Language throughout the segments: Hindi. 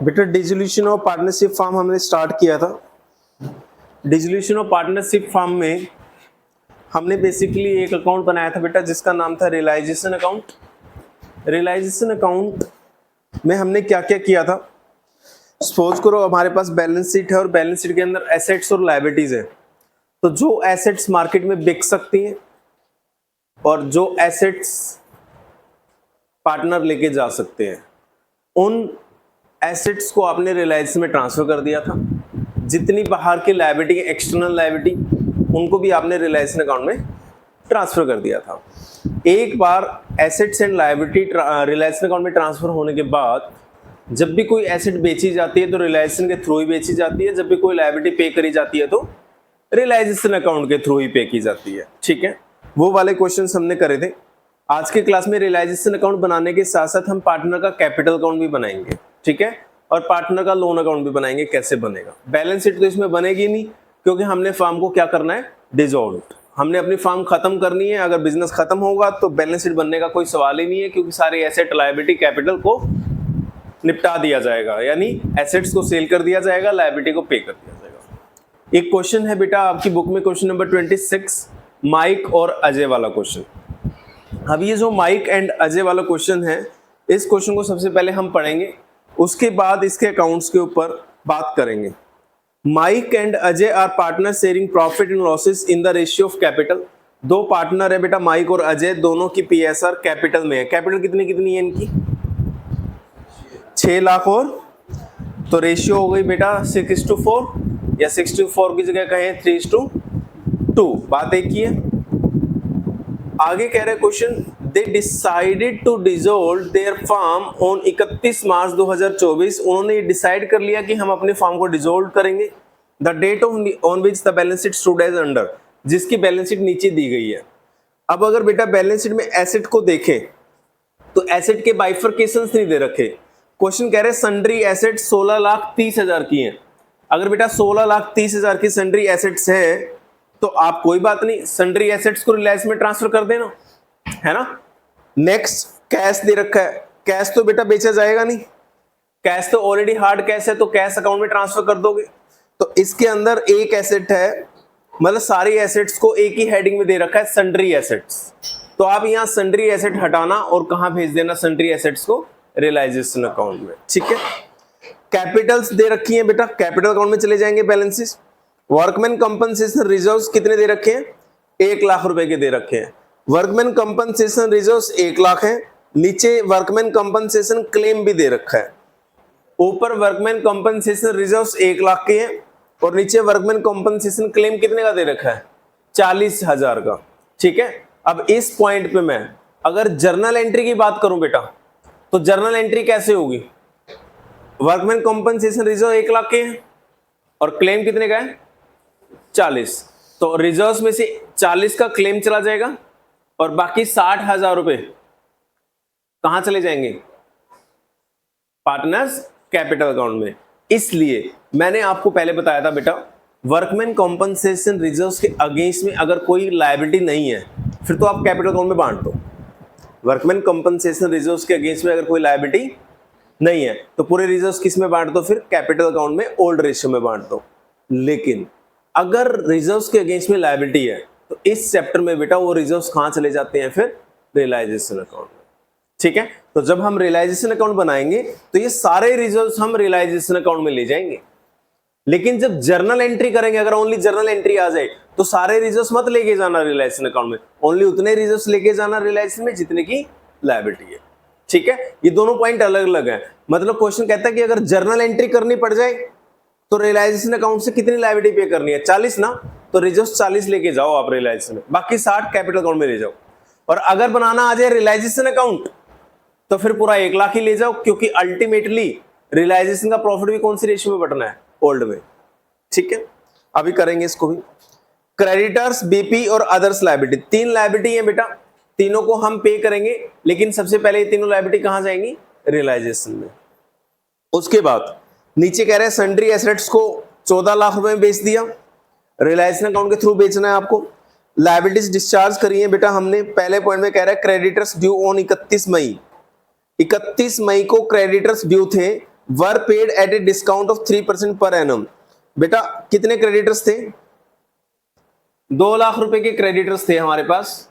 बेटा डिसोल्यूशन ऑफ पार्टनरशिप फॉर्म हमने स्टार्ट किया था। डिसोल्यूशन ऑफ पार्टनरशिप फॉर्म में हमने बेसिकली एक अकाउंट बनाया था बेटा जिसका नाम था रियलाइजेशन अकाउंट। रियलाइजेशन अकाउंट में हमने क्या क्या किया था, सपोज करो हमारे पास बैलेंस शीट है और बैलेंस शीट के अंदर एसेट्स और लायबिलिटीज है। तो जो एसेट्स मार्केट में बिक सकती हैं और जो एसेट्स पार्टनर लेके जा सकते हैं, उन एसेट्स को आपने रियलाइजेशन में ट्रांसफर कर दिया था। जितनी बाहर की लायबिलिटी, एक्सटर्नल लायबिलिटी, उनको भी आपने रियलाइजेशन अकाउंट में ट्रांसफर कर दिया था। एक बार assets and liability realisation account में ट्रांसफर होने के बाद जब भी कोई एसेट बेची जाती है तो रियलाइजेशन के थ्रू ही बेची जाती है, जब भी कोई लायबिलिटी पे करी जाती है तो रियलाइजेशन अकाउंट के थ्रू ही पे की जाती है। ठीक है, वो वाले क्वेश्चंस हमने करे थे। आज के क्लास में रियलाइजेशन अकाउंट बनाने के साथ साथ हम पार्टनर का कैपिटल अकाउंट भी बनाएंगे। ठीक है, और पार्टनर का लोन अकाउंट भी बनाएंगे। कैसे बनेगा? बैलेंस शीट तो इसमें बनेगी नहीं क्योंकि हमने फर्म को क्या करना है, डिसॉल्व। हमने अपनी फर्म खत्म करनी है। अगर बिजनेस खत्म होगा तो बैलेंस शीट बनने का कोई सवाल ही नहीं है क्योंकि सारे एसेट, लायबिलिटी, कैपिटल को निपटा दिया जाएगा, यानी एसेट्स को सेल कर दिया जाएगा, लायबिलिटी को पे कर दिया जाएगा। एक क्वेश्चन है बेटा आपकी बुक में, क्वेश्चन नंबर 26, माइक और अजय वाला क्वेश्चन। अब ये जो माइक एंड अजय वाला क्वेश्चन है, इस क्वेश्चन को सबसे पहले हम पढ़ेंगे, उसके बाद इसके अकाउंट्स के ऊपर बात करेंगे। Mike and Ajay are partner sharing profit and losses in the ratio of capital. दो पार्टनर है बेटा, माइक और अजय, दोनों की पीएसआर कैपिटल में है। कैपिटल कितनी कितनी है इनकी? 6 लाख। और तो रेशियो हो गई बेटा 6:4 या 6:4 की जगह कहें 3:2। बात एक ही है। आगे कह रहे question, they decided to dissolve their firm on 31 March 2024। उन्होंने डिसाइड कर लिया कि हम अपने फर्म को डिसॉल्व करेंगे। The date on which the balance sheet stood as under, जिसकी बैलेंस शीट नीचे दी गई है। अब अगर बेटा बैलेंस शीट में एसेट को देखें तो एसेट के बाइफरकेशंस नहीं दे रखे। क्वेश्चन कह रहे सन्ड्री एसेट 16,30,000 की है। अगर बेटा 16,30,000 की सन्ड्री एसेट्स है तो आप कोई बात नहीं, सन्ड्री एसेट्स को रिलायंस में ट्रांसफर कर देना, है ना। नेक्स्ट कैश दे रखा है। कैश तो बेटा बेचा जाएगा नहीं, कैश तो ऑलरेडी हार्ड कैश है, तो कैश अकाउंट में ट्रांसफर कर दोगे। तो इसके अंदर एक एसेट है, मतलब सारी एसेट्स को एक ही हेडिंग में दे रखा है, सन्ड्री एसेट्स। तो आप यहां सन्ड्री एसेट हटाना और कहां भेज देना सन्ड्री एसेट्स को? रियलाइजेशन अकाउंट में। ठीक है, कैपिटल्स दे रखी है बेटा, कैपिटल अकाउंट में चले जाएंगे बैलेंसेस। वर्कमैन कंपनसेशन रिजर्व्स कितने दे रखे हैं? 1 लाख रुपए के दे रखे हैं। वर्कमैन कंपनसेशन रिजर्व्स 1 लाख है। नीचे वर्कमैन कंपनसेशन क्लेम भी दे रखा है। ऊपर वर्कमैन कंपनसेशन रिजर्व्स 1 लाख के हैं और नीचे वर्कमैन कंपनसेशन क्लेम कितने का दे रखा है? 40,000 का। ठीक है, अब इस पॉइंट पे मैं अगर जर्नल एंट्री की बात करूं बेटा, तो जर्नल एंट्री कैसे होगी? वर्कमैन कंपनसेशन रिजर्व 1 लाख के हैं और क्लेम कितने का है? 40। तो रिजर्व्स में से 40 का क्लेम चला जाएगा और बाकी 60,000 रुपए कहां चले जाएंगे? पार्टनर्स कैपिटल अकाउंट में। इसलिए मैंने आपको पहले बताया था बेटा, वर्कमैन कॉम्पनसेशन रिजर्व्स के अगेंस्ट में अगर कोई लायबिलिटी नहीं है फिर तो आप कैपिटल अकाउंट में बांट दो। वर्कमैन कॉम्पनसेशन रिजर्व्स के अगेंस्ट में अगर कोई लायबिलिटी नहीं है तो पूरे रिजर्व्स किस में बांट दो? फिर कैपिटल अकाउंट में ओल्ड रेशियो में बांट दो। लेकिन अगर रिजर्व्स के अगेंस्ट में लायबिलिटी है तो इस चैप्टर में बेटा वो रिजर्व्स कहां चले जाते हैं? फिर रियलाइजेशन अकाउंट में। ठीक है, तो जब हम रियलाइजेशन अकाउंट बनाएंगे तो ये सारे रिजर्व्स हम रियलाइजेशन अकाउंट में ले जाएंगे। लेकिन जब जर्नल एंट्री करेंगे, अगर ओनली जर्नल एंट्री आ जाए तो सारे रिजर्व्स मत लेके जाना रियलाइजेशन अकाउंट में, ओनली उतने रिजर्व्स लेके जाना रियलाइजेशन में जितने की लायबिलिटी है। ठीक है, ये दोनों पॉइंट अलग अलग है। मतलब क्वेश्चन कहता है कि अगर जर्नल एंट्री करनी पड़ जाए तो रियलाइजेशन अकाउंट से कितनी लायबिलिटी पे करनी है? 40 ना, तो रिजर्व्स 40 लेके जाओ आप रियलाइजेशन में, बाकी 60 कैपिटल अकाउंट में ले जाओ। और अगर बनाना आ जाए रियलाइजेशन अकाउंट तो फिर पूरा 1 लाख ही ले जाओ, क्योंकि अल्टीमेटली रियलाइजेशन का प्रॉफिट भी कौन सी रेशियो में बटना है? ओल्ड में। ठीक है, अभी करेंगे इसको भी। क्रेडिटर्स, बीपी और अदर्स लायबिलिटी, 3 लायबिलिटी है बेटा, तीनों को हम पे करेंगे। लेकिन सबसे पहले ये तीनों लायबिलिटी कहां जाएंगी? रियलाइजेशन में। उसके बाद नीचे कह रहे हैं सन्ड्री एसेट्स को 14 लाख रुपए में बेच दिया, रियलाइजेशन अकाउंट के थ्रू बेचना है आपको। लायबिलिटीज डिस्चार्ज करी है बेटा हमने। पहले पॉइंट में कह रहा है क्रेडिटर्स ड्यू ऑन 31 मई। 31 मई को क्रेडिटर्स ड्यू थे were paid at a discount of 3% per annum. बेटा कितने क्रेडिटर्स थे? 2 लाख रुपए के क्रेडिटर्स थे हमारे पास,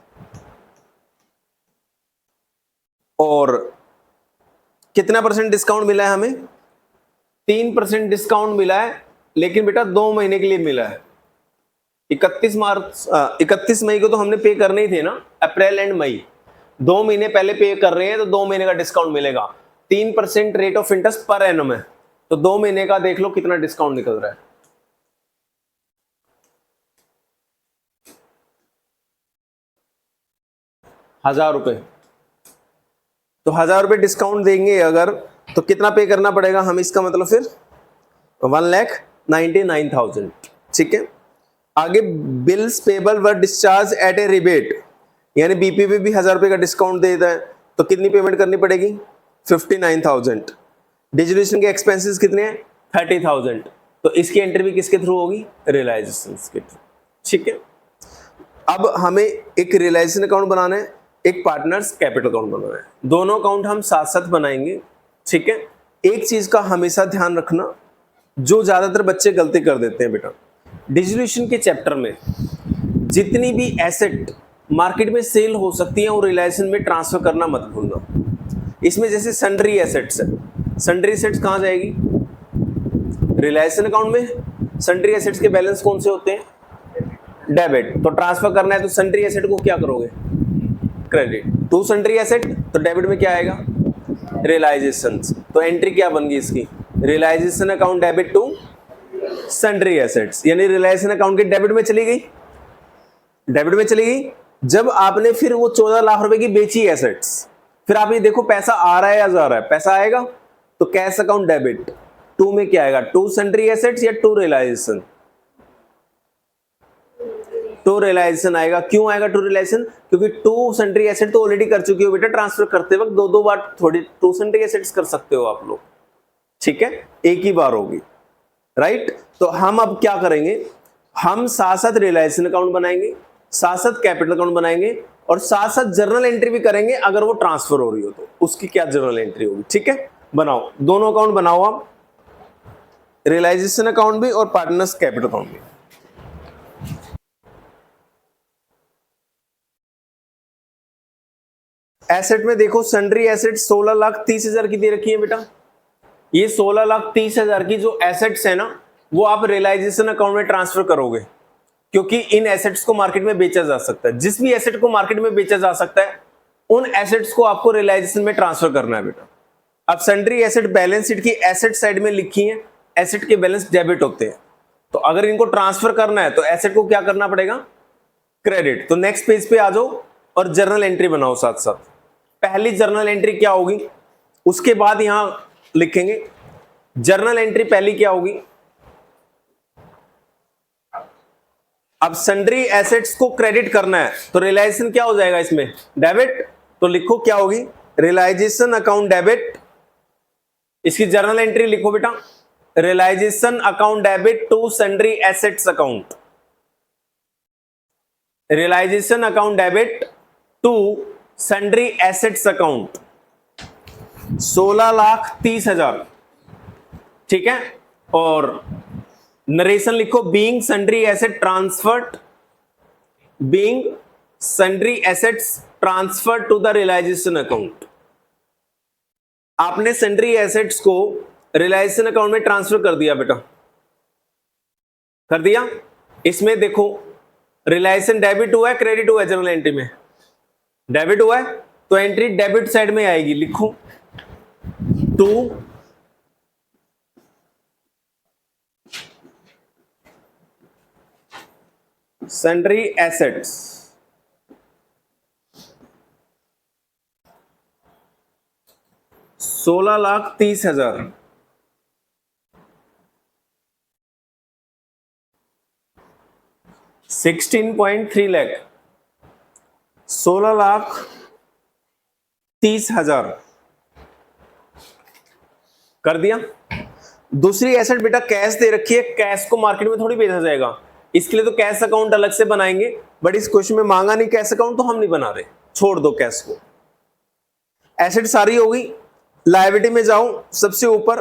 और कितना परसेंट डिस्काउंट मिला है हमें? 3% डिस्काउंट मिला है, लेकिन बेटा 2 महीने के लिए मिला है। 31 मई को तो हमने पे करने ही थे ना, अप्रैल एंड मई, 2 महीने पहले पे कर रहे हैं तो 2 महीने का डिस्काउंट मिलेगा। 3% rate of interest per annum है, तो 2 महीने का देख लो कितना डिस्काउंट निकल रहा है। ₹1000। तो 1000 रुपए डिस्काउंट देंगे अगर, तो कितना पे करना पड़ेगा हम? इसका मतलब फिर 1,99,000। ठीक है, आगे बिल्स पेबल वर डिस्चार्ज एट ए रिबेट, यानी बीपी पे भी 1000 रुपए का डिस्काउंट देता है, तो कितनी पेमेंट करनी पड़ेगी? 59,000। डिस्ट्रीब्यूशन के एक्सपेंसेस कितने हैं? 30,000। तो इसकी एंट्री भी किसके थ्रू होगी? रियलाइजेशन के थ्रू। ठीक है, अब हमें एक रियलाइजेशन अकाउंट बनाना है, एक पार्टनर्स कैपिटल अकाउंट बनाना है। दोनों अकाउंट हम साथ साथ बनाएंगे। ठीक है, एक चीज का हमेशा ध्यान रखना, जो ज्यादातर बच्चे गलती कर देते हैं बेटा, डिस्ट्रीब्यूशन के चैप्टर में जितनी भी एसेट मार्केट में सेल हो सकती है वो रियलाइजेशन में ट्रांसफर करना मत भूलना। इसमें जैसे सन्ड्री एसेट्स है, सन्ड्री एसेट्स कहां जाएगी? रियलाइजेशन अकाउंट में। सन्ड्री एसेट्स के बैलेंस कौन से होते हैं? डेबिट। तो ट्रांसफर करना है तो सन्ड्री एसेट को क्या करोगे? क्रेडिट। टू सन्ड्री एसेट, तो डेबिट में क्या आएगा? रियलाइजेशन। तो एंट्री क्या बन गई इसकी? Realisation account debit to sundry assets, यानी रियलाइजेशन अकाउंट के डेबिट में चली गई, डेबिट में चली गई। जब आपने फिर वो 14 लाख रुपए की बेची एसेट्स, फिर आप ये देखो पैसा आ रहा है या जा रहा है? पैसा आएगा, तो कैश अकाउंट डेबिट। टू में क्या आएगा? टू सन्ड्री एसेट्स या टू रियलाइजेशन? टू रियलाइजेशन आएगा। क्यों आएगा टू रियलाइजेशन? क्योंकि टू सन्ड्री एसेट तो ऑलरेडी कर चुकी हो बेटा, ट्रांसफर करते वक्त 2-2 बार थोड़ी टू सन्ड्री एसेट्स कर सकते हो आप लोग। ठीक है, एक ही बार होगी, राइट। तो हम अब क्या करेंगे? हम साथ साथ रियलाइजेशन अकाउंट बनाएंगे, साथ साथ कैपिटल अकाउंट बनाएंगे, और साथ साथ जर्नल एंट्री भी करेंगे। अगर वो ट्रांसफर हो रही हो तो उसकी क्या जर्नल एंट्री होगी। ठीक है, बनाओ, दोनों अकाउंट बनाओ आप, रियलाइजेशन अकाउंट भी और पार्टनर्स कैपिटल अकाउंट भी। एसेट में देखो, सन्ड्री एसेट 16,30,000 की दे रखी है बेटा। ये 16,30,000 की जो एसेट्स है ना, वो आप रियलाइजेशन अकाउंट में ट्रांसफर करोगे, क्योंकि इन एसेट्स को मार्केट में बेचा जा सकता है। जिस भी एसेट को मार्केट में बेचा जा सकता है, उन एसेट्स को आपको रियलाइजेशन में ट्रांसफर करना है बेटा। अब सन्ड्री एसेट बैलेंस शीट की एसेट साइड में लिखी है, एसेट के बैलेंस डेबिट होते हैं, तो अगर इनको ट्रांसफर करना है तो एसेट को क्या करना पड़ेगा? क्रेडिट। तो नेक्स्ट पेज पे आ जाओ और जर्नल एंट्री बनाओ साथ साथ। पहली जर्नल एंट्री क्या होगी, उसके बाद यहां लिखेंगे जर्नल एंट्री पहली क्या होगी। अब सन्ड्री एसेट्स को क्रेडिट करना है, तो रियलाइजेशन क्या हो जाएगा इसमें? डेबिट। तो लिखो क्या होगी? Realisation account debit. इसकी जर्नल एंट्री लिखो बेटा, realisation account debit to sundry assets account. Realisation account debit to sundry assets account 16,30,000। ठीक है, और नरेशन लिखो, being sundry asset transferred, being sundry assets transferred to the realisation account. आपने सन्ड्री एसेट्स को रियलाइजेशन अकाउंट में ट्रांसफर कर दिया बेटा, कर दिया। इसमें देखो रियलाइजेशन डेबिट हुआ है, क्रेडिट हुआ है। जर्नल एंट्री में डेबिट हुआ है, तो एंट्री डेबिट साइड में आएगी। लिखो टू सन्ड्री एसेट्स, $16,30,000। 16.3 लाख, 16,30,000 कर दिया। दूसरी एसेट बेटा कैश दे रखी है, कैश को मार्केट में थोड़ी बेचा जाएगा, इसके लिए तो कैश अकाउंट अलग से बनाएंगे, बट इस क्वेश्चन में मांगा नहीं कैश अकाउंट, तो हम नहीं बना रहे, छोड़ दो कैश को। एसेट सारी होगी। लायबिलिटी में जाऊं, सबसे ऊपर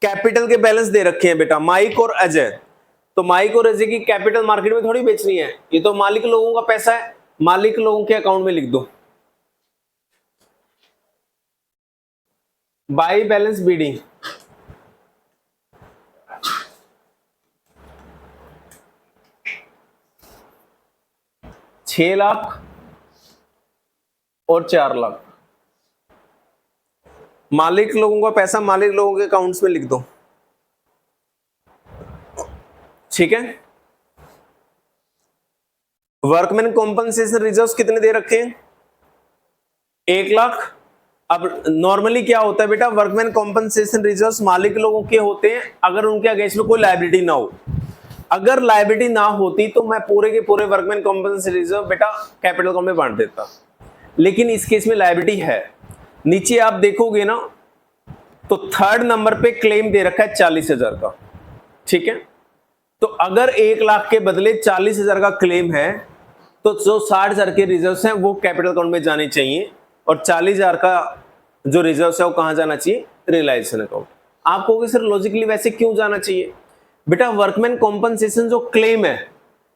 कैपिटल के बैलेंस दे रखे हैं बेटा, माइक और अजय। तो माइक और अजय की कैपिटल मार्केट में थोड़ी बेचनी है, ये तो मालिक लोगों का पैसा है, मालिक लोगों के अकाउंट में लिख दो। बाई बैलेंस बीडिंग, ₹6 लाख और 4 लाख, मालिक लोगों का पैसा मालिक लोगों के अकाउंट्स में लिख दो। ठीक है। वर्कमैन कॉम्पनसेशन रिजर्व्स कितने दे रखे हैं? 1 लाख। अब नॉर्मली क्या होता है बेटा, वर्कमैन कॉम्पनसेशन रिजर्व्स मालिक लोगों के होते हैं अगर उनके अगेंस्ट में कोई लायबिलिटी ना हो। अगर लायबिलिटी ना होती तो मैं पूरे के पूरे वर्कमैन कॉम्पनसेशन रिजर्व बेटा कैपिटल अकाउंट में बांट देता, लेकिन इस केस में लायबिलिटी है। नीचे आप देखोगे ना तो 3rd नंबर पे क्लेम दे रखा है 40,000 का। ठीक है, तो अगर 1 लाख के बदले 40,000 का क्लेम है तो जो 60,000 के रिजर्व्स हैं वो कैपिटल अकाउंट में जाने चाहिए, और 40,000 का जो रिजर्व्स है वो कहां जाना चाहिए? Realisation account. आप कहोगे सर लॉजिकली वैसे क्यों जाना चाहिए? बेटा वर्कमैन कॉम्पनसेशन जो क्लेम है,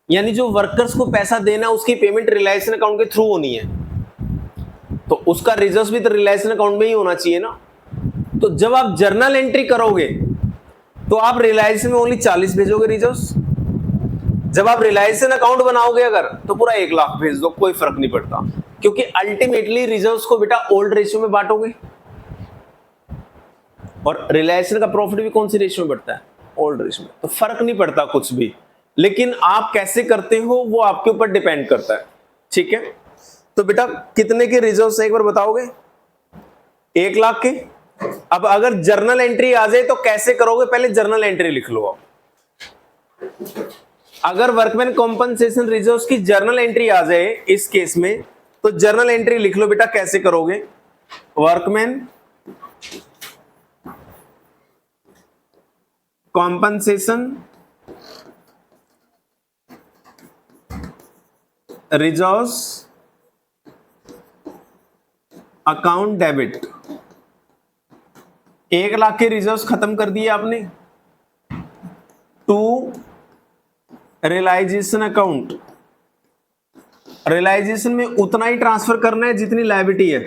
यानी जो वर्कर्स को पैसा देना है उसकी पेमेंट रियलाइजेशन अकाउंट के थ्रू होनी है, तो उसका रिजर्व्स भी तो रियलाइजेशन अकाउंट में ही होना चाहिए ना। तो जब आप जर्नल एंट्री करोगे तो आप रियलाइजेशन में ओनली 40 भेजोगे रिजर्व्स, जब आप रियलाइजेशन अकाउंट बनाओगे अगर तो पूरा 1 लाख भेज दो, कोई फर्क नहीं पड़ता, क्योंकि अल्टीमेटली रिजर्व्स को बेटा ओल्ड रेशियो में बांटोगे, और रियलाइजेशन का प्रॉफिट भी कौन सी रेशियो में बढ़ता है? ओल्ड रेशियो में, तो फर्क नहीं पड़ता कुछ भी। लेकिन आप कैसे करते हो वो आपके ऊपर डिपेंड करता है। ठीक है, तो बेटा कितने के रिजर्व्स एक बार बताओगे? 1 लाख के। अब अगर जर्नल एंट्री आ जाए तो कैसे करोगे? पहले जर्नल एंट्री लिख लो आप। अगर वर्कमैन कॉम्पनसेशन रिजर्व्स की जर्नल एंट्री आ जाए इस केस में, तो जर्नल एंट्री लिख लो बेटा। कैसे करोगे? Workman compensation reserves account debit. 1 lakh के रिजर्व्स खत्म कर दिए आपने, टू रियलाइजेशन अकाउंट। रियलाइजेशन में उतना ही ट्रांसफर करना है जितनी लायबिलिटी है।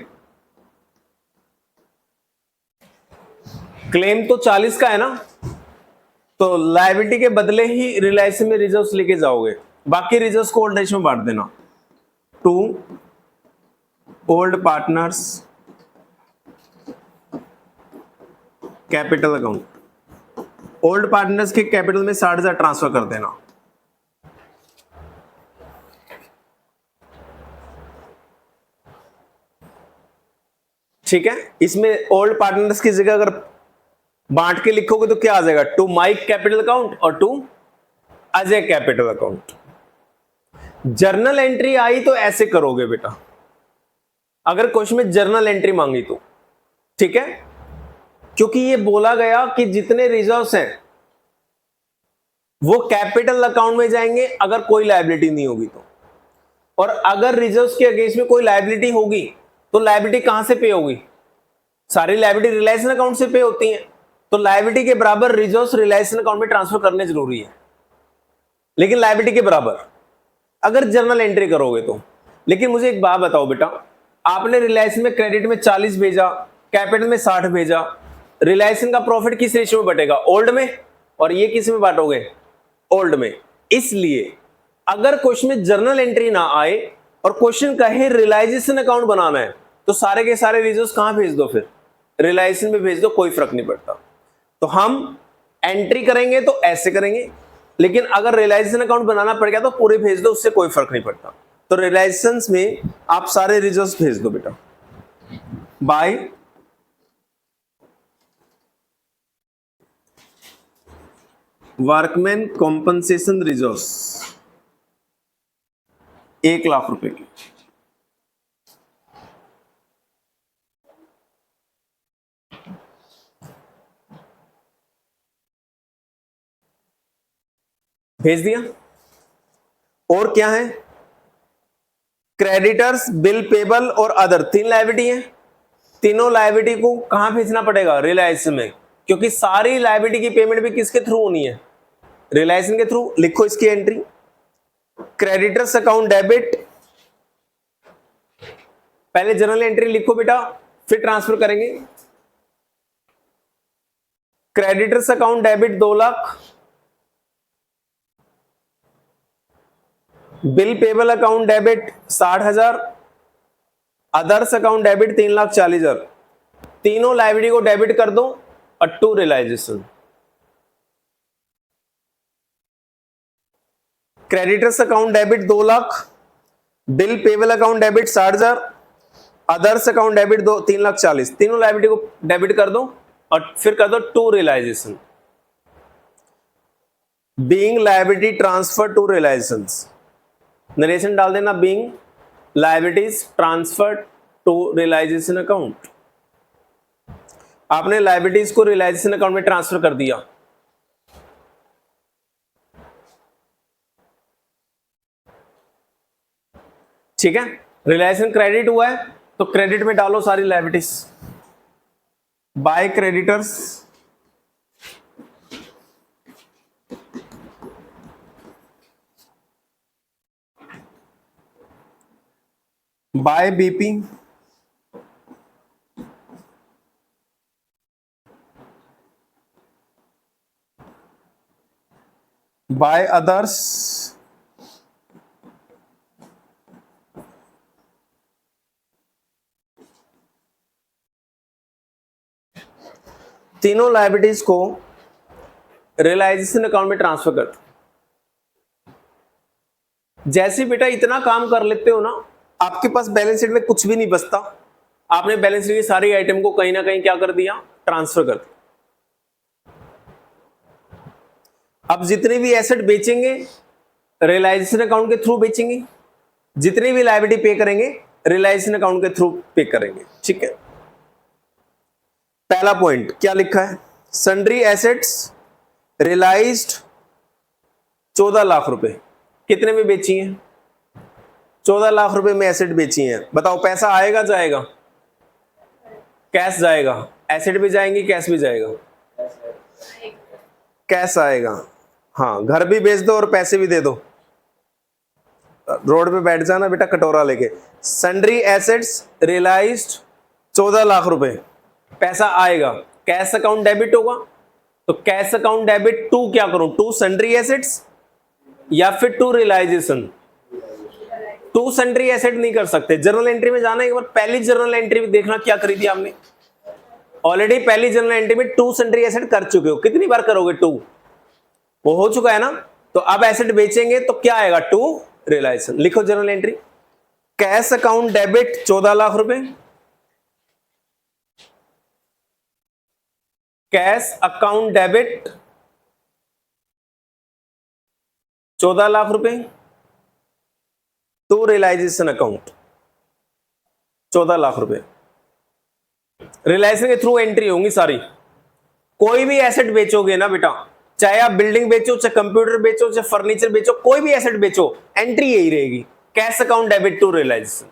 क्लेम तो 40 का है ना, तो लायबिलिटी के बदले ही रियलाइजेशन में रिजर्व्स लेके जाओगे, बाकी रिजर्व्स को ओल्ड रेशियो में बांट देना। To old partners capital account. Old partners के कैपिटल में 60,000 ट्रांसफर कर देना। ठीक है, इसमें ओल्ड पार्टनर्स की जगह अगर बांट के लिखोगे तो क्या आ जाएगा? टू माइक कैपिटल अकाउंट और to Ajay capital account. Journal entry आई तो ऐसे करोगे बेटा, अगर क्वेश्चन में जर्नल एंट्री मांगी तो। ठीक है, क्योंकि ये बोला गया कि जितने रिजर्व्स हैं वो कैपिटल अकाउंट में जाएंगे अगर कोई लायबिलिटी नहीं होगी तो, और अगर रिजर्व्स के अगेंस्ट में कोई लायबिलिटी होगी तो लायबिलिटी कहां से पे होगी? सारी लायबिलिटी रियलाइजेशन अकाउंट से पे होती हैं, तो लायबिलिटी के बराबर रिजर्व्स रियलाइजेशन अकाउंट में ट्रांसफर करने जरूरी है, लेकिन लायबिलिटी के बराबर अगर जर्नल एंट्री करोगे तो। लेकिन मुझे एक बात बताओ बेटा, आपने रियलाइजेशन में क्रेडिट में 40 भेजा, कैपिटल में 60 भेजा, रियलाइजेशन का प्रॉफिट किस रेशियो में बटेगा? ओल्ड में, और ये किस में बांटोगे? ओल्ड में। इसलिए अगर क्वेश्चन में जर्नल एंट्री ना आए और क्वेश्चन कहे रियलाइजेशन अकाउंट बनाना है, तो सारे के सारे रिजर्व्स कहां भेज दो? फिर रियलाइजेशन में भेज दो, कोई फर्क नहीं पड़ता। तो हम एंट्री करेंगे तो ऐसे करेंगे, लेकिन अगर रियलाइजेशन अकाउंट बनाना पड़ गया तो पूरे भेज दो, उससे कोई फर्क नहीं पड़ता। तो रियलाइजेशन में आप सारे रिजर्व्स भेज दो बेटा। By workman compensation reserves 1 lakh रुपए की। भेज दिया। और क्या है? क्रेडिटर्स, बिल पेबल और अदर, 3 लायबिलिटी है। तीनों लायबिलिटी को कहां भेजना पड़ेगा? रियलाइजेशन में। क्योंकि सारी लायबिलिटी की पेमेंट भी किसके थ्रू होनी है, रिलायंस के थ्रू। लिखो इसकी एंट्री, क्रेडिटर्स अकाउंट डेबिट, पहले जर्नल एंट्री लिखो बेटा, फिर ट्रांसफर करेंगे। Creditors account debit 2 lakh, bill payable account debit 60,000, others account debit 3,40,000। तीनों लायबिलिटी को डेबिट कर दो और to realisation. Creditors account debit 2 lakh, bill payable account debit 60,000, others account debit 3,40,000। तीनों लायबिलिटी को डेबिट कर दो और फिर कर दो to realisation. Being liability transfer to realisations, narration डाल देना, being liabilities transfer to realisation account. आपने लायबिलिटीज को रियलाइजेशन अकाउंट में ट्रांसफर कर दिया। ठीक है, रियलाइजेशन क्रेडिट हुआ है तो क्रेडिट में डालो सारी liabilities. By creditors, by BP, by others, तीनों लायबिलिटीज को रियलाइजेशन अकाउंट में ट्रांसफर कर दो। जैसे बेटा इतना काम कर लेते हो ना, आपके पास बैलेंस शीट में कुछ भी नहीं बचता। आपने बैलेंस शीट की सारी आइटम को कहीं ना कहीं क्या कर दिया, ट्रांसफर कर दिया। अब जितने भी एसेट बेचेंगे रियलाइजेशन अकाउंट के थ्रू बेचेंगे, जितनी भी लायबिलिटी पे करेंगे रियलाइजेशन अकाउंट के थ्रू पे करेंगे। ठीक है, पहला पॉइंट क्या लिखा है, सन्ड्री एसेट्स रियलाइज्ड 14 लाख रुपए। कितने में बेची है, 14 लाख रुपए में एसेट बेची है। बताओ पैसा आएगा जाएगा, कैश जाएगा, एसेट भी जाएंगी कैश भी जाएगा, कैश आएगा। हाँ, घर भी बेच दो और पैसे भी दे दो, रोड पे बैठ जाना बेटा कटोरा लेके। सन्ड्री एसेट्स रियलाइज्ड 14 लाख रुपए, पैसा आएगा, कैश अकाउंट डेबिट होगा, तो कैश अकाउंट डेबिट टू क्या करूं, टू सन्ड्री एसेट्स या फिर to realisation. To sundry asset नहीं कर सकते, जर्नल एंट्री में जाना एक बार, पहली जर्नल एंट्री में देखना क्या करी थी आपने। ऑलरेडी पहली जर्नल एंट्री में टू सन्ड्री एसेट कर चुके हो, कितनी बार करोगे, टू, वो हो चुका है ना। तो अब एसेट बेचेंगे तो क्या आएगा, टू रियलाइजेशन। लिखो journal entry, cash account debit 14 lakh रुपए, कैश अकाउंट डेबिट 14 लाख रुपए टू रियलाइजेशन अकाउंट 14 लाख रुपए। रियलाइजेशन के थ्रू एंट्री होंगी सारी। कोई भी एसेट बेचोगे ना बेटा, चाहे आप बिल्डिंग बेचो, चाहे कंप्यूटर बेचो, चाहे फर्नीचर बेचो, कोई भी एसेट बेचो, एंट्री यही रहेगी, cash account debit to realisation.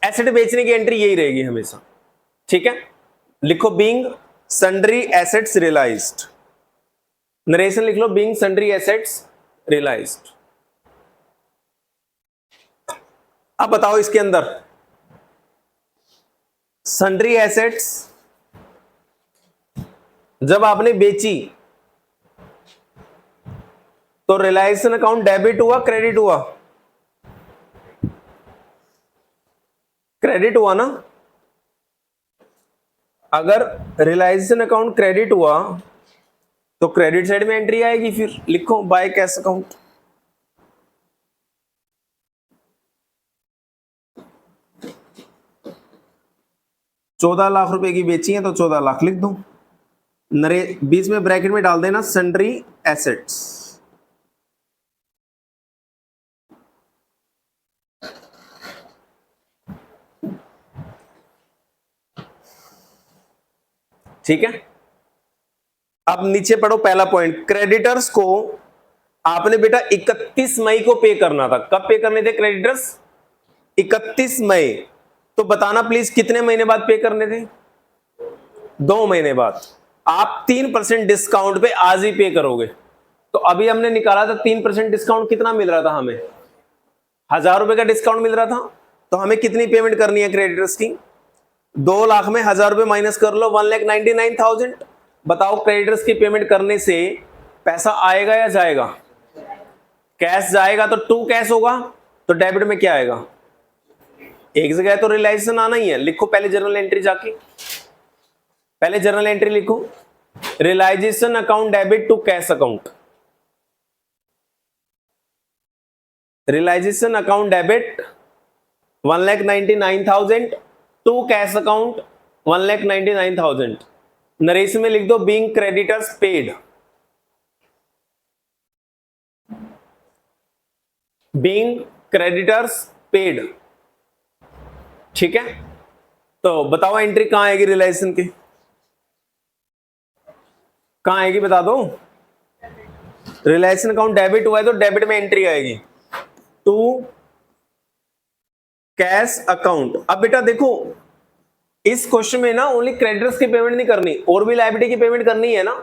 Asset बेचने की एंट्री यही रहेगी हमेशा। ठीक है, लिखो being sundry assets realised, narration लिख लो, बीइंग सन्ड्री एसेट्स रियलाइज्ड। अब बताओ इसके अंदर सन्ड्री एसेट्स जब आपने बेची तो रियलाइजेशन अकाउंट डेबिट हुआ क्रेडिट हुआ, क्रेडिट हुआ ना। अगर रियलाइजेशन अकाउंट क्रेडिट हुआ तो क्रेडिट साइड में एंट्री आएगी, फिर लिखो बाय कैश अकाउंट। ₹14 लाख रुपए की बेची है तो 14 लाख लिख दो, बीच में ब्रैकेट में डाल देना सन्ड्री एसेट्स। ठीक है, अब नीचे पढ़ो पहला पॉइंट, क्रेडिटर्स को आपने बेटा 31 मई को पे करना था। कब पे करने थे क्रेडिटर्स, 31 मई। तो बताना प्लीज कितने महीने बाद पे करने थे, 2 महीने बाद। आप 3% डिस्काउंट पे आज ही पे करोगे। तो अभी हमने निकाला था 3% डिस्काउंट, कितना मिल रहा था हमें, 1000 रुपए का डिस्काउंट मिल रहा था। तो हमें कितनी पेमेंट करनी है क्रेडिटर्स की, 2 लाख में 1000 रुपए माइनस कर लो, 1,99,000। बताओ क्रेडिटर्स की पेमेंट करने से पैसा आएगा या जाएगा, कैश जाएगा तो 2 कैश होगा, तो डेबिट में क्या आएगा, एक जगह तो रियलाइजेशन आना ही है। लिखो पहले जर्नल एंट्री जाके, पहले जर्नल एंट्री लिखो, realisation account debit to cash account, realisation account debit 1,99,000 to cash account 1,99,000। Narration में लिख दो being creditors paid, being creditors paid. ठीक है, तो बताओ एंट्री कहां आएगी रियलाइजेशन की, कहां आएगी बता दो। रियलाइजेशन अकाउंट डेबिट हुआ है तो डेबिट में एंट्री आएगी टू कैश अकाउंट। अब बेटा देखो इस क्वेश्चन में ना ओनली क्रेडिटर्स की पेमेंट नहीं करनी, और भी लायबिलिटी की पेमेंट करनी है ना।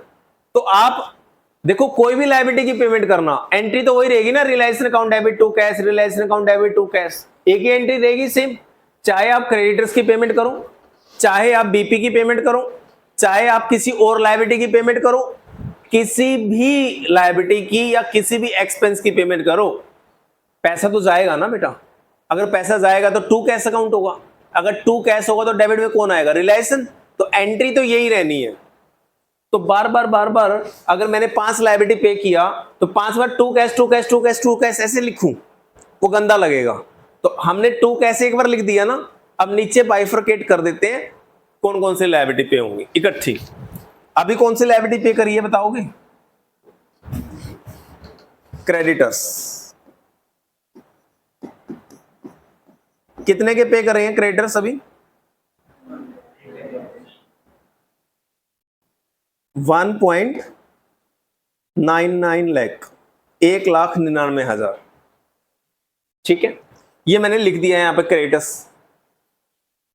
तो आप देखो कोई भी लायबिलिटी की पेमेंट करना, एंट्री तो वही रहेगी ना, realisation account debit to cash, realisation account debit to cash, एक ही एंट्री रहेगी सेम। चाहे आप क्रेडिटर्स की पेमेंट करो, चाहे आप बीपी की पेमेंट करो, चाहे आप किसी और लायबिलिटी की पेमेंट करो, किसी भी लायबिलिटी की या किसी भी एक्सपेंस की पेमेंट करो, पैसा तो जाएगा ना बेटा। अगर पैसा जाएगा तो टू कैश अकाउंट होगा, अगर टू कैश होगा तो डेबिट में कौन आएगा, रियलाइजेशन। तो एंट्री तो यही रहनी है। तो बार बार अगर मैंने 5 लायबिलिटी पे किया तो 5 बार to cash to cash to cash to cash ऐसे लिखूं, वो गंदा लगेगा। तो हमने टू कैश एक बार लिख दिया ना, अब नीचे बाइफरकेट कर देते हैं कौन कौन से लायबिलिटी पे होंगी इकट्ठी। अभी कौन सी लायबिलिटी पे करी है बताओगे, क्रेडिटर्स। कितने के पे कर रहे हैं क्रेडिटर्स अभी, 1.99 लाख, 1,99,000। ठीक है, ये मैंने लिख दिया है यहां पे क्रेडिटर्स।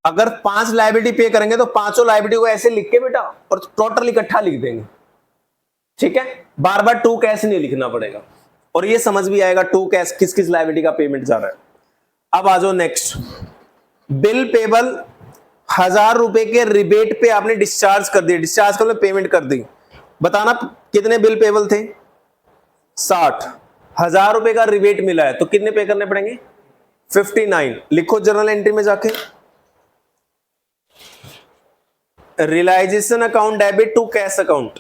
अगर 5 लायबिलिटी पे करेंगे तो पांचों लायबिलिटी को ऐसे लिख के बेटा और टोटल इकट्ठा लिख देंगे। ठीक है, बार बार टू कैश नहीं लिखना पड़ेगा, और ये समझ भी आएगा टू कैश किस किस लायबिलिटी का पेमेंट जा रहा है। अब आ जाओ नेक्स्ट, बिल पेबल 1000 रुपए के रिबेट पे आपने डिस्चार्ज कर दिया, डिस्चार्ज कर पेमेंट कर दी। बताना कितने बिल पेबल थे, 60। 1000 रुपए का रिबेट मिला है तो कितने पे करने पड़ेंगे, 59। लिखो जर्नल एंट्री में जाके, realisation account debit to cash account,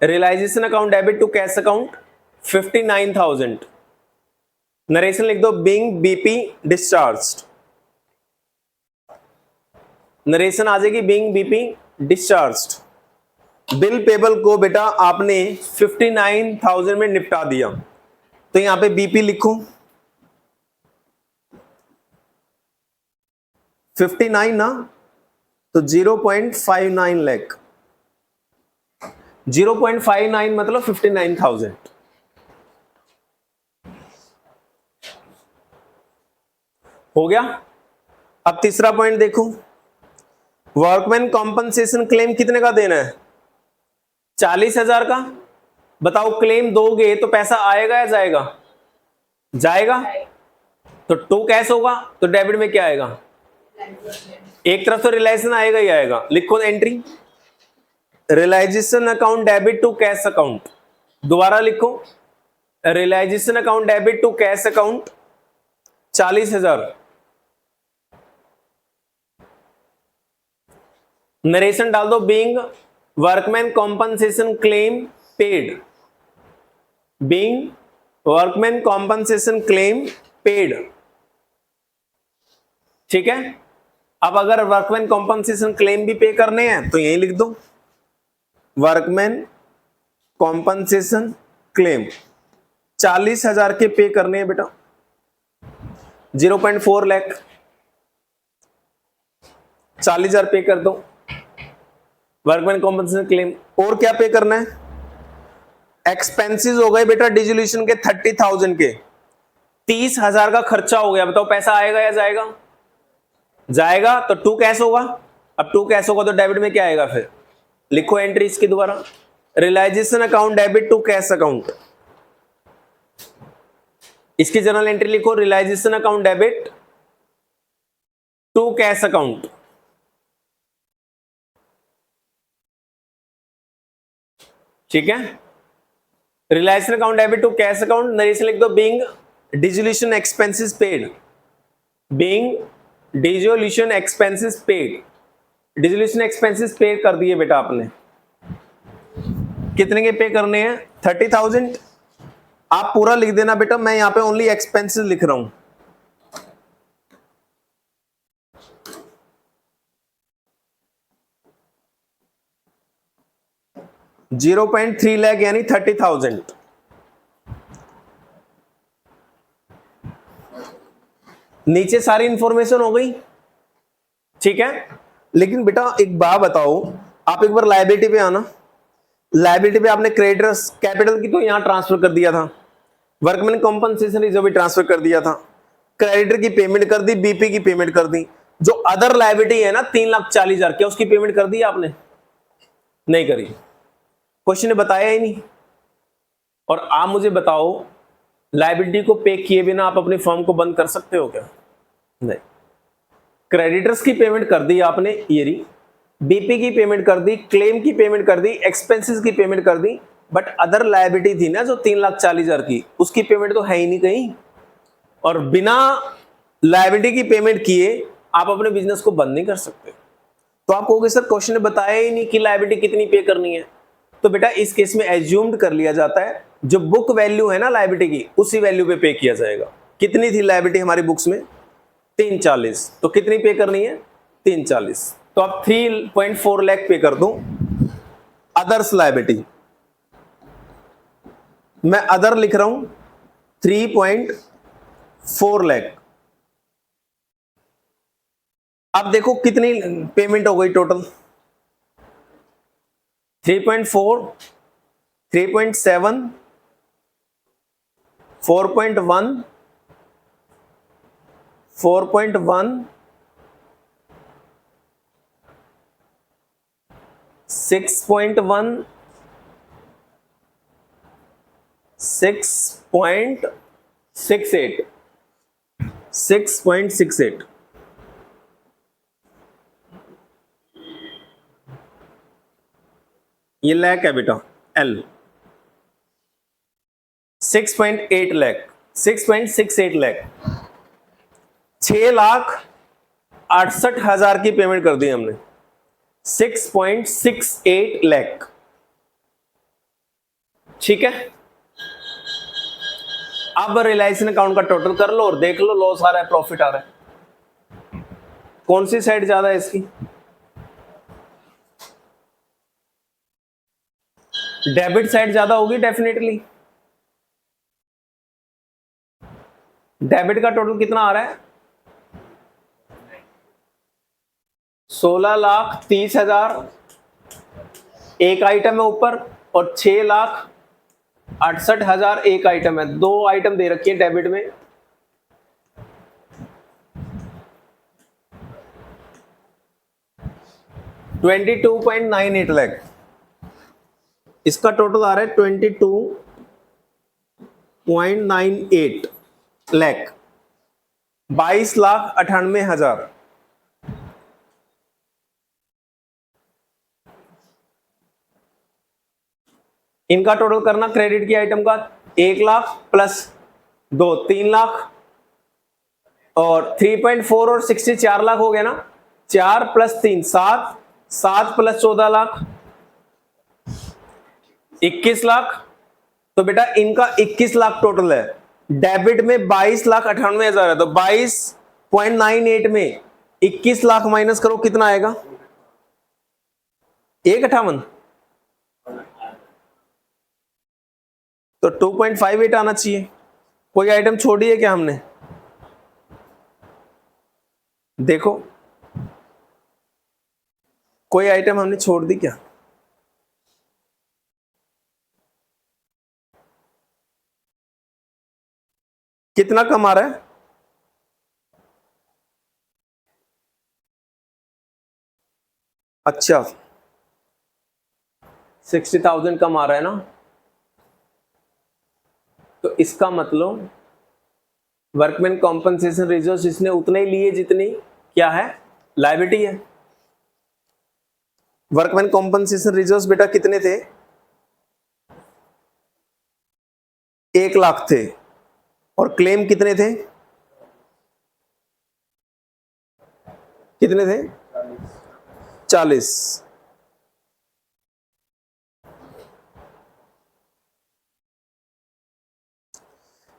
realisation account debit to cash account 59,000। Narration लिख दो बीइंग बीपी डिस्चार्ज्ड, नरेशन आ जाएगी being BP discharged. Bill payable को बेटा आपने 59,000 में निपटा दिया, तो यहां पे बीपी लिखो 59 ना, तो 0.59 लाख, 0.59 मतलब 59,000। हो गया। अब तीसरा पॉइंट देखो, वर्कमैन कॉम्पनसेशन क्लेम कितने का देना है, 40,000 का। बताओ क्लेम दोगे तो पैसा आएगा या जाएगा, जाएगा। तो टू कैश होगा तो डेबिट में क्या आएगा, एक तरफ तो रियलाइजेशन आएगा ही आएगा। लिखो entry, realisation account debit to cash account. दोबारा लिखो, realisation account debit to cash account 40,000। Narration डाल दो being workman compensation claim paid, being workman compensation claim paid. ठीक है, अब अगर वर्कमैन कॉम्पनसेशन क्लेम भी पे करने हैं तो यही लिख दो, वर्कमैन कॉम्पनसेशन क्लेम 40,000 के पे करने हैं बेटा, 0.4 लाख, 40,000 पे कर दो वर्कमैन कॉम्पनसेशन क्लेम। और क्या पे करना है, एक्सपेंसेस हो गए बेटा डिसोल्यूशन के 30,000 के, 30,000 का खर्चा हो गया। बताओ पैसा आएगा या जाएगा, जाएगा तो टू कैश होगा। अब टू कैश होगा तो डेबिट में क्या आएगा, फिर लिखो एंट्री इसके द्वारा, realisation account debit to cash account. इसकी जर्नल एंट्री लिखो, realisation account debit to cash account. ठीक है, realisation account debit to cash account, narration लिख दो, being dissolution expenses paid, being dissolution expenses paid. Dissolution expenses pay कर दिए बेटा आपने, कितने के पे करने हैं, 30,000। आप पूरा लिख देना बेटा, मैं यहां पे ओनली एक्सपेंसेस लिख रहा हूं। $0.3 लाख यानी 30,000। नीचे सारी इंफॉर्मेशन हो गई, ठीक है। लेकिन बेटा एक बात बताओ, आप एक बार लायबिलिटी पे आना। लायबिलिटी पे आपने क्रेडिटर्स कैपिटल की तो यहां ट्रांसफर कर दिया था, वर्कमैन कॉम्पनसेशन रिजर्व भी ट्रांसफर कर दिया था, क्रेडिटर की पेमेंट कर दी, बीपी की पेमेंट कर दी। जो अदर लायबिलिटी है ना 3,40,000, क्या उसकी पेमेंट कर दी आपने, नहीं करी, क्वेश्चन ने बताया ही नहीं। और आप मुझे बताओ, लायबिलिटी को पे किए बिना आप अपनी फर्म को बंद कर सकते हो क्या, नहीं। क्रेडिटर्स की पेमेंट कर दी आपने, ये रही, बीपी की पेमेंट कर दी, क्लेम की पेमेंट कर दी, एक्सपेंसेस की पेमेंट कर दी, बट अदर लायबिलिटी थी ना जो 3,40,000 की, उसकी पेमेंट तो है ही नहीं कहीं। और बिना लायबिलिटी की पेमेंट किए आप अपने बिजनेस को बंद नहीं कर सकते। तो आप कहोगे सर क्वेश्चन ने बताया ही नहीं कि लायबिलिटी कितनी पे करनी है। तो बेटा इस केस में एज्यूम्ड कर लिया जाता है, जो बुक वैल्यू है ना लायबिलिटी की, उसी वैल्यू पे किया जाएगा। कितनी थी लायबिलिटी हमारी बुक्स में, 340, तो कितनी पे करनी है, 340। तो आप 3.4 लाख पे कर दूं अदर्स लायबिलिटी, मैं अदर लिख रहा हूं 3.4 लाख। अब देखो कितनी पेमेंट हो गई टोटल, 3.4, 3.7, 4.1, 4.1, 6.1, 6.68, 6.68। ये लैक है बेटा, एल 6.8 लाख, 6.68 लाख, 6,68,000 की पेमेंट कर दी हमने, 6.68 लाख। ठीक है, अब रियलाइजेशन अकाउंट का टोटल कर लो और देख लो लॉस आ रहा है प्रॉफिट आ रहा है, कौन सी साइड ज्यादा है इसकी, डेबिट साइड ज्यादा होगी डेफिनेटली। डेबिट का टोटल कितना आ रहा है, 16,30,000 एक आइटम है ऊपर, और 6,68,000 एक आइटम है, दो आइटम दे रखी है डेबिट में। $22.98 लाख, इसका टोटल आ रहा है 22.98 लाख, 22,98,000। इनका टोटल करना क्रेडिट की आइटम का, 1 लाख प्लस 2 3 लाख, और 3.4 और 60 4 लाख हो गया ना, 4 प्लस 3 7, 7 प्लस 14 लाख 21 लाख। तो बेटा इनका 21 लाख टोटल है, डेबिट में 22,98,000 है, तो 22.98 में 21 लाख माइनस करो, कितना आएगा, 158, तो 2.58 आना चाहिए। कोई आइटम छोड़ी है क्या हमने, देखो कोई आइटम हमने छोड़ दी क्या, कितना कम आ रहा है, अच्छा 60,000 कम आ रहा है ना, तो इसका मतलब वर्कमैन कॉम्पनसेशन रिजर्व इसने उतने ही लिए जितनी क्या है, लायबिलिटी है। वर्कमैन कॉम्पनसेशन रिजर्व बेटा कितने थे, 1,00,000 थे, और क्लेम कितने थे, कितने थे, 40।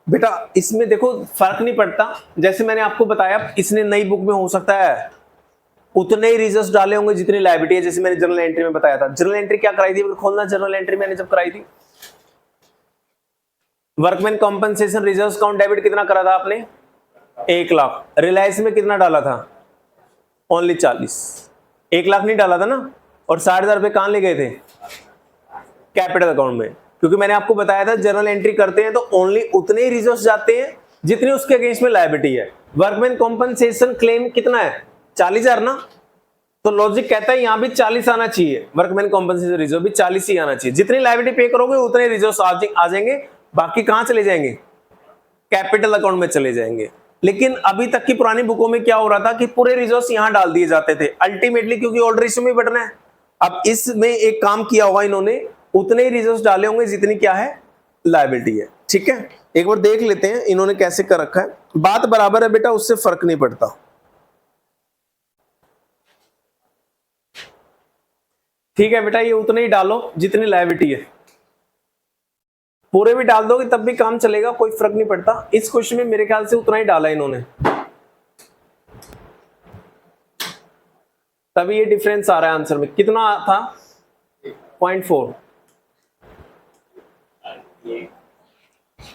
बेटा इसमें देखो फर्क नहीं पड़ता, जैसे मैंने आपको बताया इसने नई बुक में हो सकता है उतने ही रिजर्व्स डाले होंगे जितनी लायबिलिटी है, जैसे मैंने जर्नल एंट्री में बताया था। जर्नल एंट्री क्या कराई थी, खोलना जर्नल एंट्री मैंने जब कराई थी, workman compensation reserve count debit कितना करा था आपने, 1,00,000। रिलायंस में कितना डाला था, ओनली 40। 1,00,000 नहीं डाला था ना, और 60,000 रुपए कहां ले गए थे, कैपिटल अकाउंट में, क्योंकि मैंने आपको बताया था जर्नल एंट्री करते हैं तो ओनली उतने ही रिजर्व्स जाते हैं जितनी उसके अगेंस्ट में लायबिलिटी है। वर्कमैन कॉम्पनसेशन क्लेम कितना है, 40,000 ना, तो लॉजिक कहता है यहां भी 40 आना चाहिए, वर्कमैन कॉम्पनसेशन रिजर्व भी 40 ही आना चाहिए। जितनी लायबिलिटी पे करोगे उतने रिजर्व्स आ जाएंगे, बाकी कहां चले जाएंगे, कैपिटल अकाउंट में चले जाएंगे। लेकिन अभी तक की पुरानी बुकों में क्या हो रहा था कि पूरे रिजर्व्स यहां डाल दिए जाते थे अल्टीमेटली, क्योंकि ओल्ड रेशियो में बढ़ना है। अब इसमें एक काम किया होगा इन्होंने, उतने ही रिजर्व्स डाले होंगे जितनी क्या है, लायबिलिटी है। ठीक है, एक बार देख लेते हैं इन्होंने कैसे कर रखा है। बात बराबर है बेटा, उससे फर्क नहीं पड़ता। ठीक है बेटा, ये उतने ही डालो जितनी लायबिलिटी है, पूरे भी डाल दोगे तब भी काम चलेगा, कोई फर्क नहीं पड़ता। इस क्वेश्चन में मेरे ख्याल से उतना ही डाला इन्होंने, तभी ये डिफरेंस आ रहा है आंसर में। कितना था, 0.4।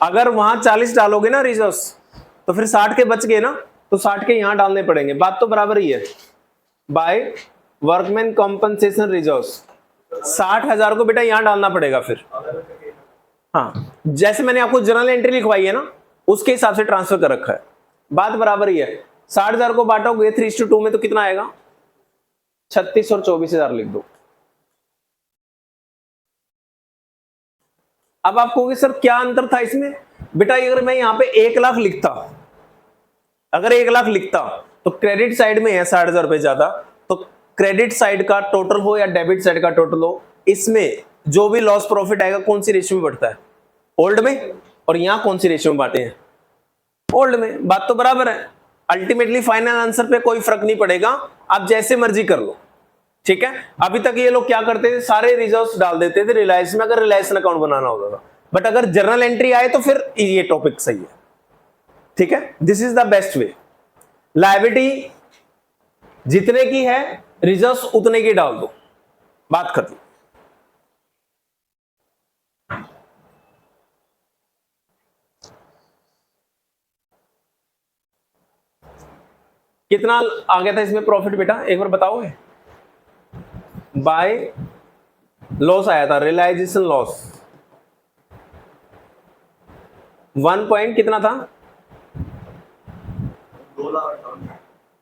अगर वहां 40 डालोगे ना रिजर्व्स, तो फिर 60 के बच गए ना, तो 60 के यहां डालने पड़ेंगे, बात तो बराबर ही है। बाय वर्कमैन कॉम्पनसेशन रिजर्व्स 60,000 को बेटा यहां डालना पड़ेगा फिर। हाँ, जैसे मैंने आपको जर्नल एंट्री लिखवाई है ना, उसके हिसाब से ट्रांसफर कर रखा है, बात बराबर ही है। 60,000 को बांटोगे 3:2 में तो कितना आएगा, 36 और 24,000 लिख दो। अब आप कहोगे सर क्या अंतर था इसमें, बेटा अगर मैं यहां पे 1,00,000 लिखता, अगर 1,00,000 लिखता तो क्रेडिट साइड में है 60,000 रुपए ज्यादा, तो क्रेडिट साइड का टोटल हो या डेबिट साइड का टोटल हो, इसमें जो भी लॉस प्रॉफिट आएगा कौन सी रेशियो में बढ़ता है, ओल्ड में, और यहां कौन सी रेशियो में बांटे हैं, ओल्ड में। बात तो बराबर है, अल्टीमेटली फाइनल आंसर पे कोई फर्क नहीं पड़ेगा, आप जैसे मर्जी कर लो। ठीक है, अभी तक ये लोग क्या करते थे, सारे रिजर्व्स डाल देते थे रिलायंस में, अगर रिलायंस अकाउंट बनाना होता था, बट अगर जर्नल एंट्री आए तो फिर ये टॉपिक सही है। ठीक है, this is the best way. Liability जितने की है रिजर्व्स उतने की डाल दो, बात खत्म। कितना आ गया था इसमें प्रॉफिट बेटा, एक बार बताओगे, बाय लॉस आया था, रियलाइजेशन लॉस 1 पॉइंट कितना था,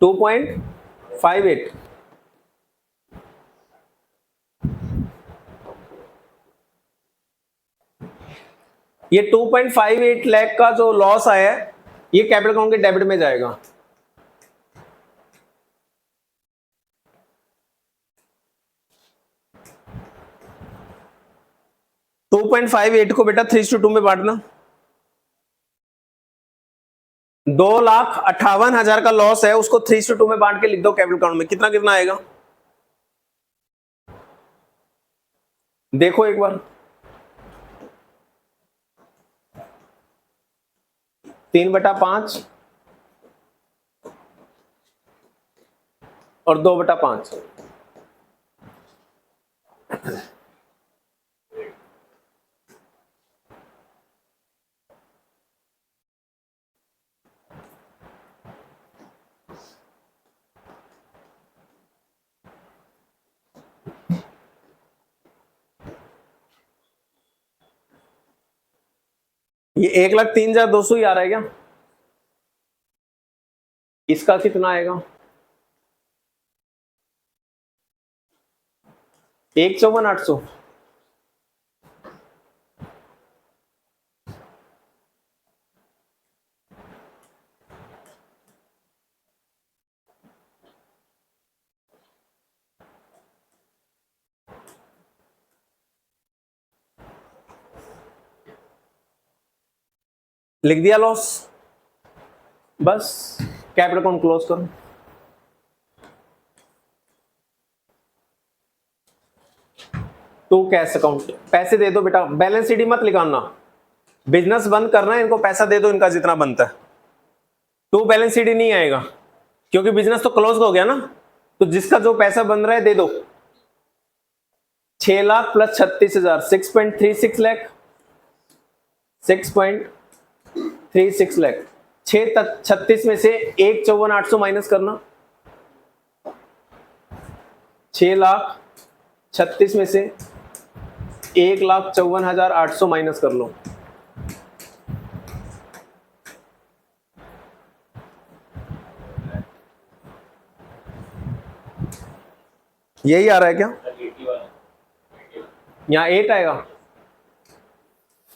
2.58। ये 2.58 लाख का जो लॉस आया है, ये कैपिटल अकाउंट के डेबिट में जाएगा। टू 2.58 को बेटा 3:2 में बांटना, 2,58,000 का लॉस है, उसको 3:2 में बांट के लिख दो कैपिटल अकाउंट में, कितना कितना आएगा देखो एक बार, 3/5 और 2/5। ये 1,03,200 ही आ रहा है क्या, इसका कितना आएगा, 154,800 लिख दिया लॉस, बस कैपिटल अकाउंट क्लोज करो। टू कैश अकाउंट, पैसे दे दो बेटा, बैलेंस शीट मत निकालना, बिजनेस बंद करना है, इनको पैसा दे दो इनका जितना बनता है। टू बैलेंस शीट ही नहीं आएगा क्योंकि बिजनेस तो क्लोज हो गया ना, तो जिसका जो पैसा बन रहा है दे दो। 6 लाख प्लस 36,000 6.36 लाख, 6.36 लाख। 636 में से 154,800 माइनस करना, 6,36,000 में से 1,54,800 माइनस कर लो। यही आ रहा है क्या? यहाँ 8 आएगा,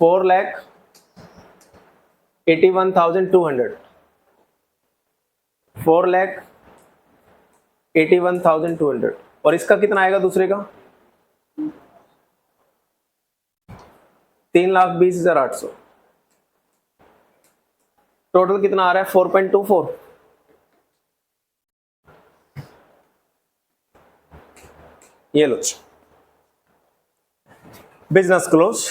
4,81,200, 4,81,200। और इसका कितना आएगा दूसरे का? 3,20,800। टोटल कितना आ रहा है? 4.24। ये लो, बिजनेस क्लोज।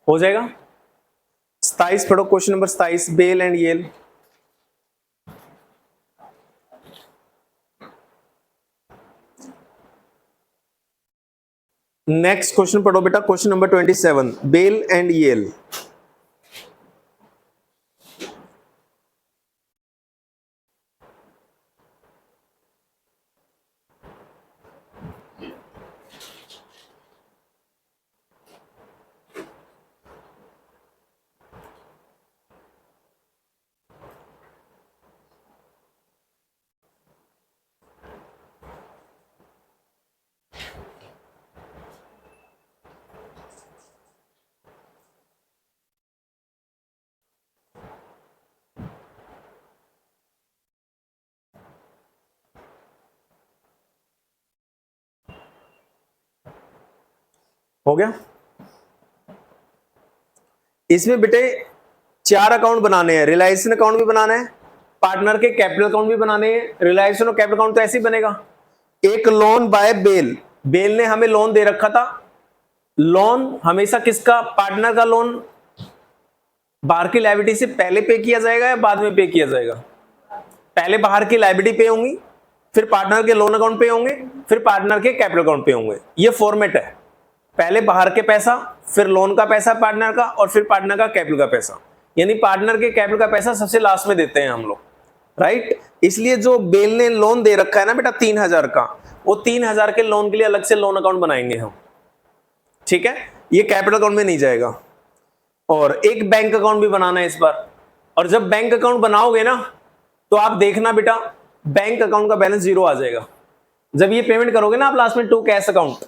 हो जाएगा। 27 पढ़ो, question number 27, Bell and Yale. Next question पढ़ो बेटा, question number 27, Bell and Yale. हो गया। इसमें बेटे 4 अकाउंट बनाने हैं, रिलायंस अकाउंट भी बनाना है, पार्टनर के कैपिटल अकाउंट भी बनाने हैं। रिलायंस और कैपिटल अकाउंट तो ऐसे ही बनेगा। एक लोन बाय बेल, बेल ने हमें लोन दे रखा था। लोन हमेशा किसका? पार्टनर का लोन बाहर की लायबिलिटी से पहले पे किया जाएगा या बाद में पे किया जाएगा? पहले बाहर की लायबिलिटी पे होंगी, फिर पार्टनर के लोन अकाउंट पे होंगे, फिर पार्टनर के कैपिटल अकाउंट पे होंगे। ये फॉर्मेट है, पहले बाहर के पैसा, फिर लोन का पैसा पार्टनर का, और फिर पार्टनर का कैपिटल का पैसा। यानी पार्टनर के कैपिटल का पैसा सबसे लास्ट में देते हैं हम लोग, राइट। इसलिए जो बेल ने लोन दे रखा है ना बेटा 3,000 का, वो 3,000 के लोन के लिए अलग से लोन अकाउंट बनाएंगे हम, ठीक है। ये कैपिटल अकाउंट में नहीं जाएगा। और एक बैंक अकाउंट भी बनाना है इस बार। और जब बैंक अकाउंट बनाओगे ना, तो आप देखना बेटा बैंक अकाउंट का बैलेंस 0 आ जाएगा। जब ये पेमेंट करोगे ना आप लास्ट में टू कैश अकाउंट,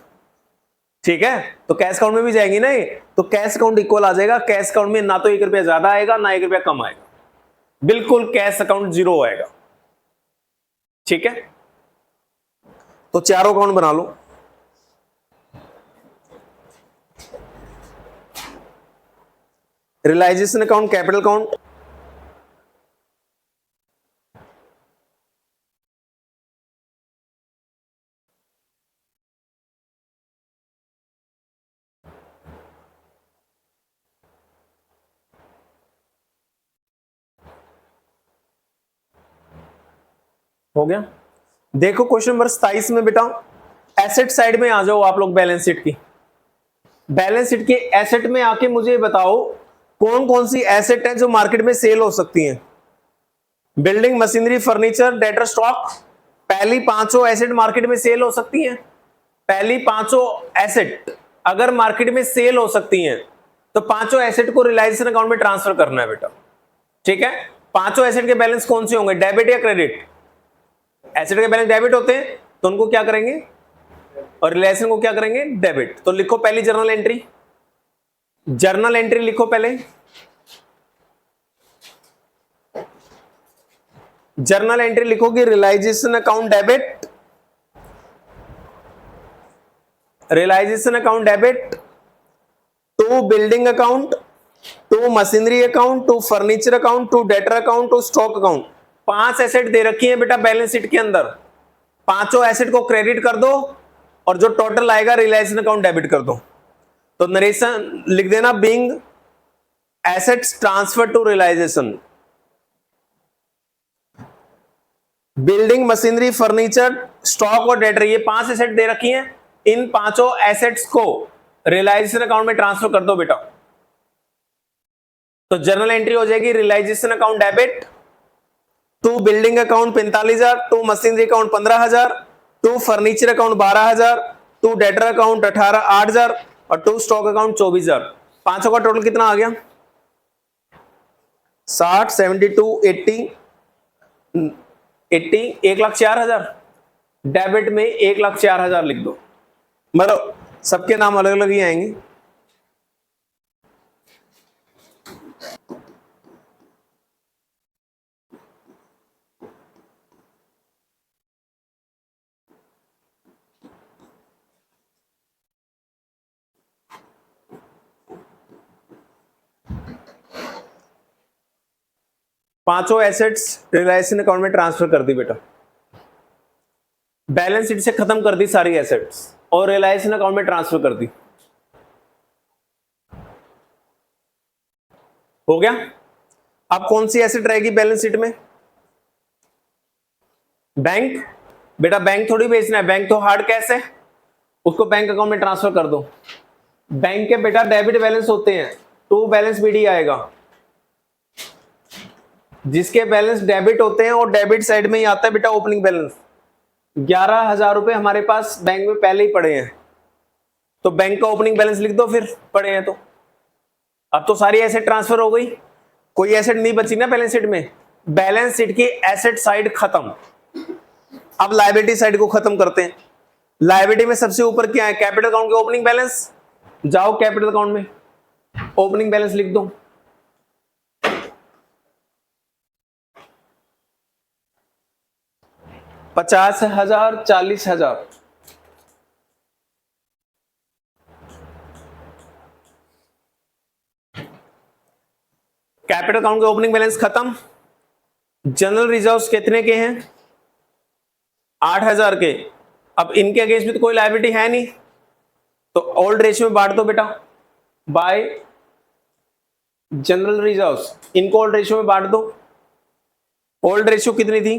ठीक है, तो कैश अकाउंट में भी जाएंगी ना ये, तो कैश अकाउंट इक्वल आ जाएगा। कैश अकाउंट में ना तो 1 रुपया ज्यादा आएगा ना 1 रुपया कम आएगा, बिल्कुल कैश अकाउंट 0 आएगा, ठीक है। तो चारों अकाउंट बना लो। रियलाइजेशन अकाउंट, कैपिटल अकाउंट, हो गया। देखो क्वेश्चन नंबर 27 में बेटा एसेट साइड में आ जाओ आप लोग बैलेंस शीट की। बैलेंस शीट के एसेट में आके मुझे बताओ कौन कौन सी एसेट है जो मार्केट में सेल हो सकती हैं। Building, machinery, furniture, debtor, stock, पहली पांचों एसेट मार्केट में सेल हो सकती हैं। पहली पांचों एसेट अगर मार्केट में सेल हो सकती हैं तो पांचों एसेट को रियलाइजेशन अकाउंट में ट्रांसफर करना है बेटा, ठीक है। पांचों एसेट के बैलेंस कौन से होंगे, डेबिट या क्रेडिट? एसेट के बैलेंस डेबिट होते हैं तो उनको क्या करेंगे, और रियलाइजेशन को क्या करेंगे, डेबिट। तो लिखो पहली जर्नल एंट्री, जर्नल एंट्री लिखो पहले। जर्नल एंट्री लिखोगे realisation account debit, realisation account debit to building account, to machinery account, to furniture account, to debtor account, to stock account. पांच एसेट दे रखी है बेटा बैलेंस शीट के अंदर, पांचों एसेट को क्रेडिट कर दो और जो टोटल आएगा रियलाइजेशन अकाउंट डेबिट कर दो। तो नरेशन लिख देना, being assets transfer to realisation. Building, machinery, furniture, stock और डेटर, ये पांच एसेट दे रखी हैं, इन पांचों एसेट्स को रियलाइजेशन अकाउंट में ट्रांसफर कर दो बेटा। तो जर्नल एंट्री हो जाएगी realisation account debit to building account 45,000, to machinery account 15,000, to furniture account 12,000, to debtor account 8,000 और टू स्टॉक अकाउंट 24,000। पांचों का टोटल कितना आ गया, 60, 72, 80, 1,04,000। डेबिट में 1,04,000 लिख दो, मतलब सबके नाम अलग अलग ही आएंगे। पांचों एसेट्स रियलाइजेशन अकाउंट में ट्रांसफर कर दी बेटा, बैलेंस शीट से खत्म कर दी सारी एसेट्स और रियलाइजेशन अकाउंट में ट्रांसफर कर दी। हो गया। अब कौन सी एसेट रहेगी बैलेंस शीट में, बैंक। बेटा बैंक थोड़ी बेचना है, बैंक तो हार्ड कैश है, उसको बैंक अकाउंट में ट्रांसफर कर दो। बैंक के बेटा डेबिट बैलेंस होते हैं, टू बैलेंस बीडी आएगा, जिसके बैलेंस डेबिट होते हैं और डेबिट साइड में ही आता है बेटा ओपनिंग बैलेंस। 11,000 रुपए हमारे पास बैंक में पहले ही पड़े हैं, तो बैंक का ओपनिंग बैलेंस लिख दो, फिर पड़े हैं तो। अब तो सारी एसेट ट्रांसफर हो गई, कोई एसेट नहीं बची ना बैलेंस शीट में। बैलेंस शीट की एसेट साइड खत्म। अब लायबिलिटी साइड को खत्म करते हैं। लायबिलिटी में सबसे ऊपर क्या है, कैपिटल अकाउंट के ओपनिंग बैलेंस। जाओ कैपिटल अकाउंट में ओपनिंग बैलेंस लिख दो। $50,000, $40,000। कैपिटल अकाउंट के ओपनिंग बैलेंस खत्म। जनरल रिजर्व्स कितने के हैं, 8,000 के। अब इनके अगेंस्ट में तो कोई लायबिलिटी है नहीं, तो ओल्ड रेशियो में बांट दो बेटा बाय जनरल रिजर्व्स, इनको ओल्ड रेशियो में बांट दो। ओल्ड रेशियो कितनी थी,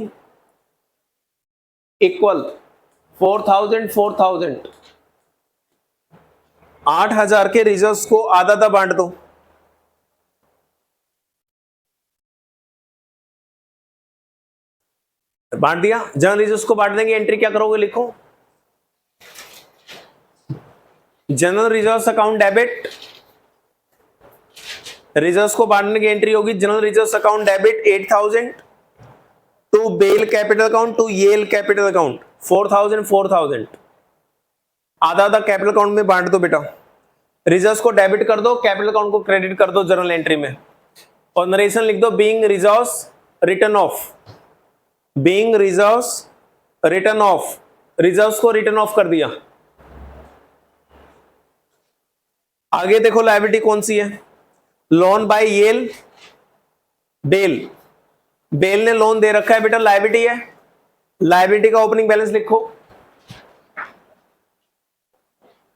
इक्वल 4,000 4,000। 8,000 के रिजर्व्स को आधा आधा बांट दो। बांट दिया, जनरल रिजर्व्स को बांट देंगे, एंट्री क्या करोगे लिखो, general reserves account debit. Reserves को बांटने की एंट्री होगी general reserves account debit 8,000 to Bell capital account to Yale capital account 4,000 4,000। आधा आधा कैपिटल अकाउंट में बांट दो बेटा। रिजर्व्स को डेबिट कर दो, कैपिटल अकाउंट को क्रेडिट कर दो जनरल एंट्री में, और नरेशन लिख दो being reserves written off, being reserves written off. Reserves को रिटर्न ऑफ कर दिया। आगे देखो लायबिलिटी कौन सी है, loan by Yale Bell. Bell ने लोन दे रखा है बेटा, लायबिलिटी है। लायबिलिटी का ओपनिंग बैलेंस लिखो।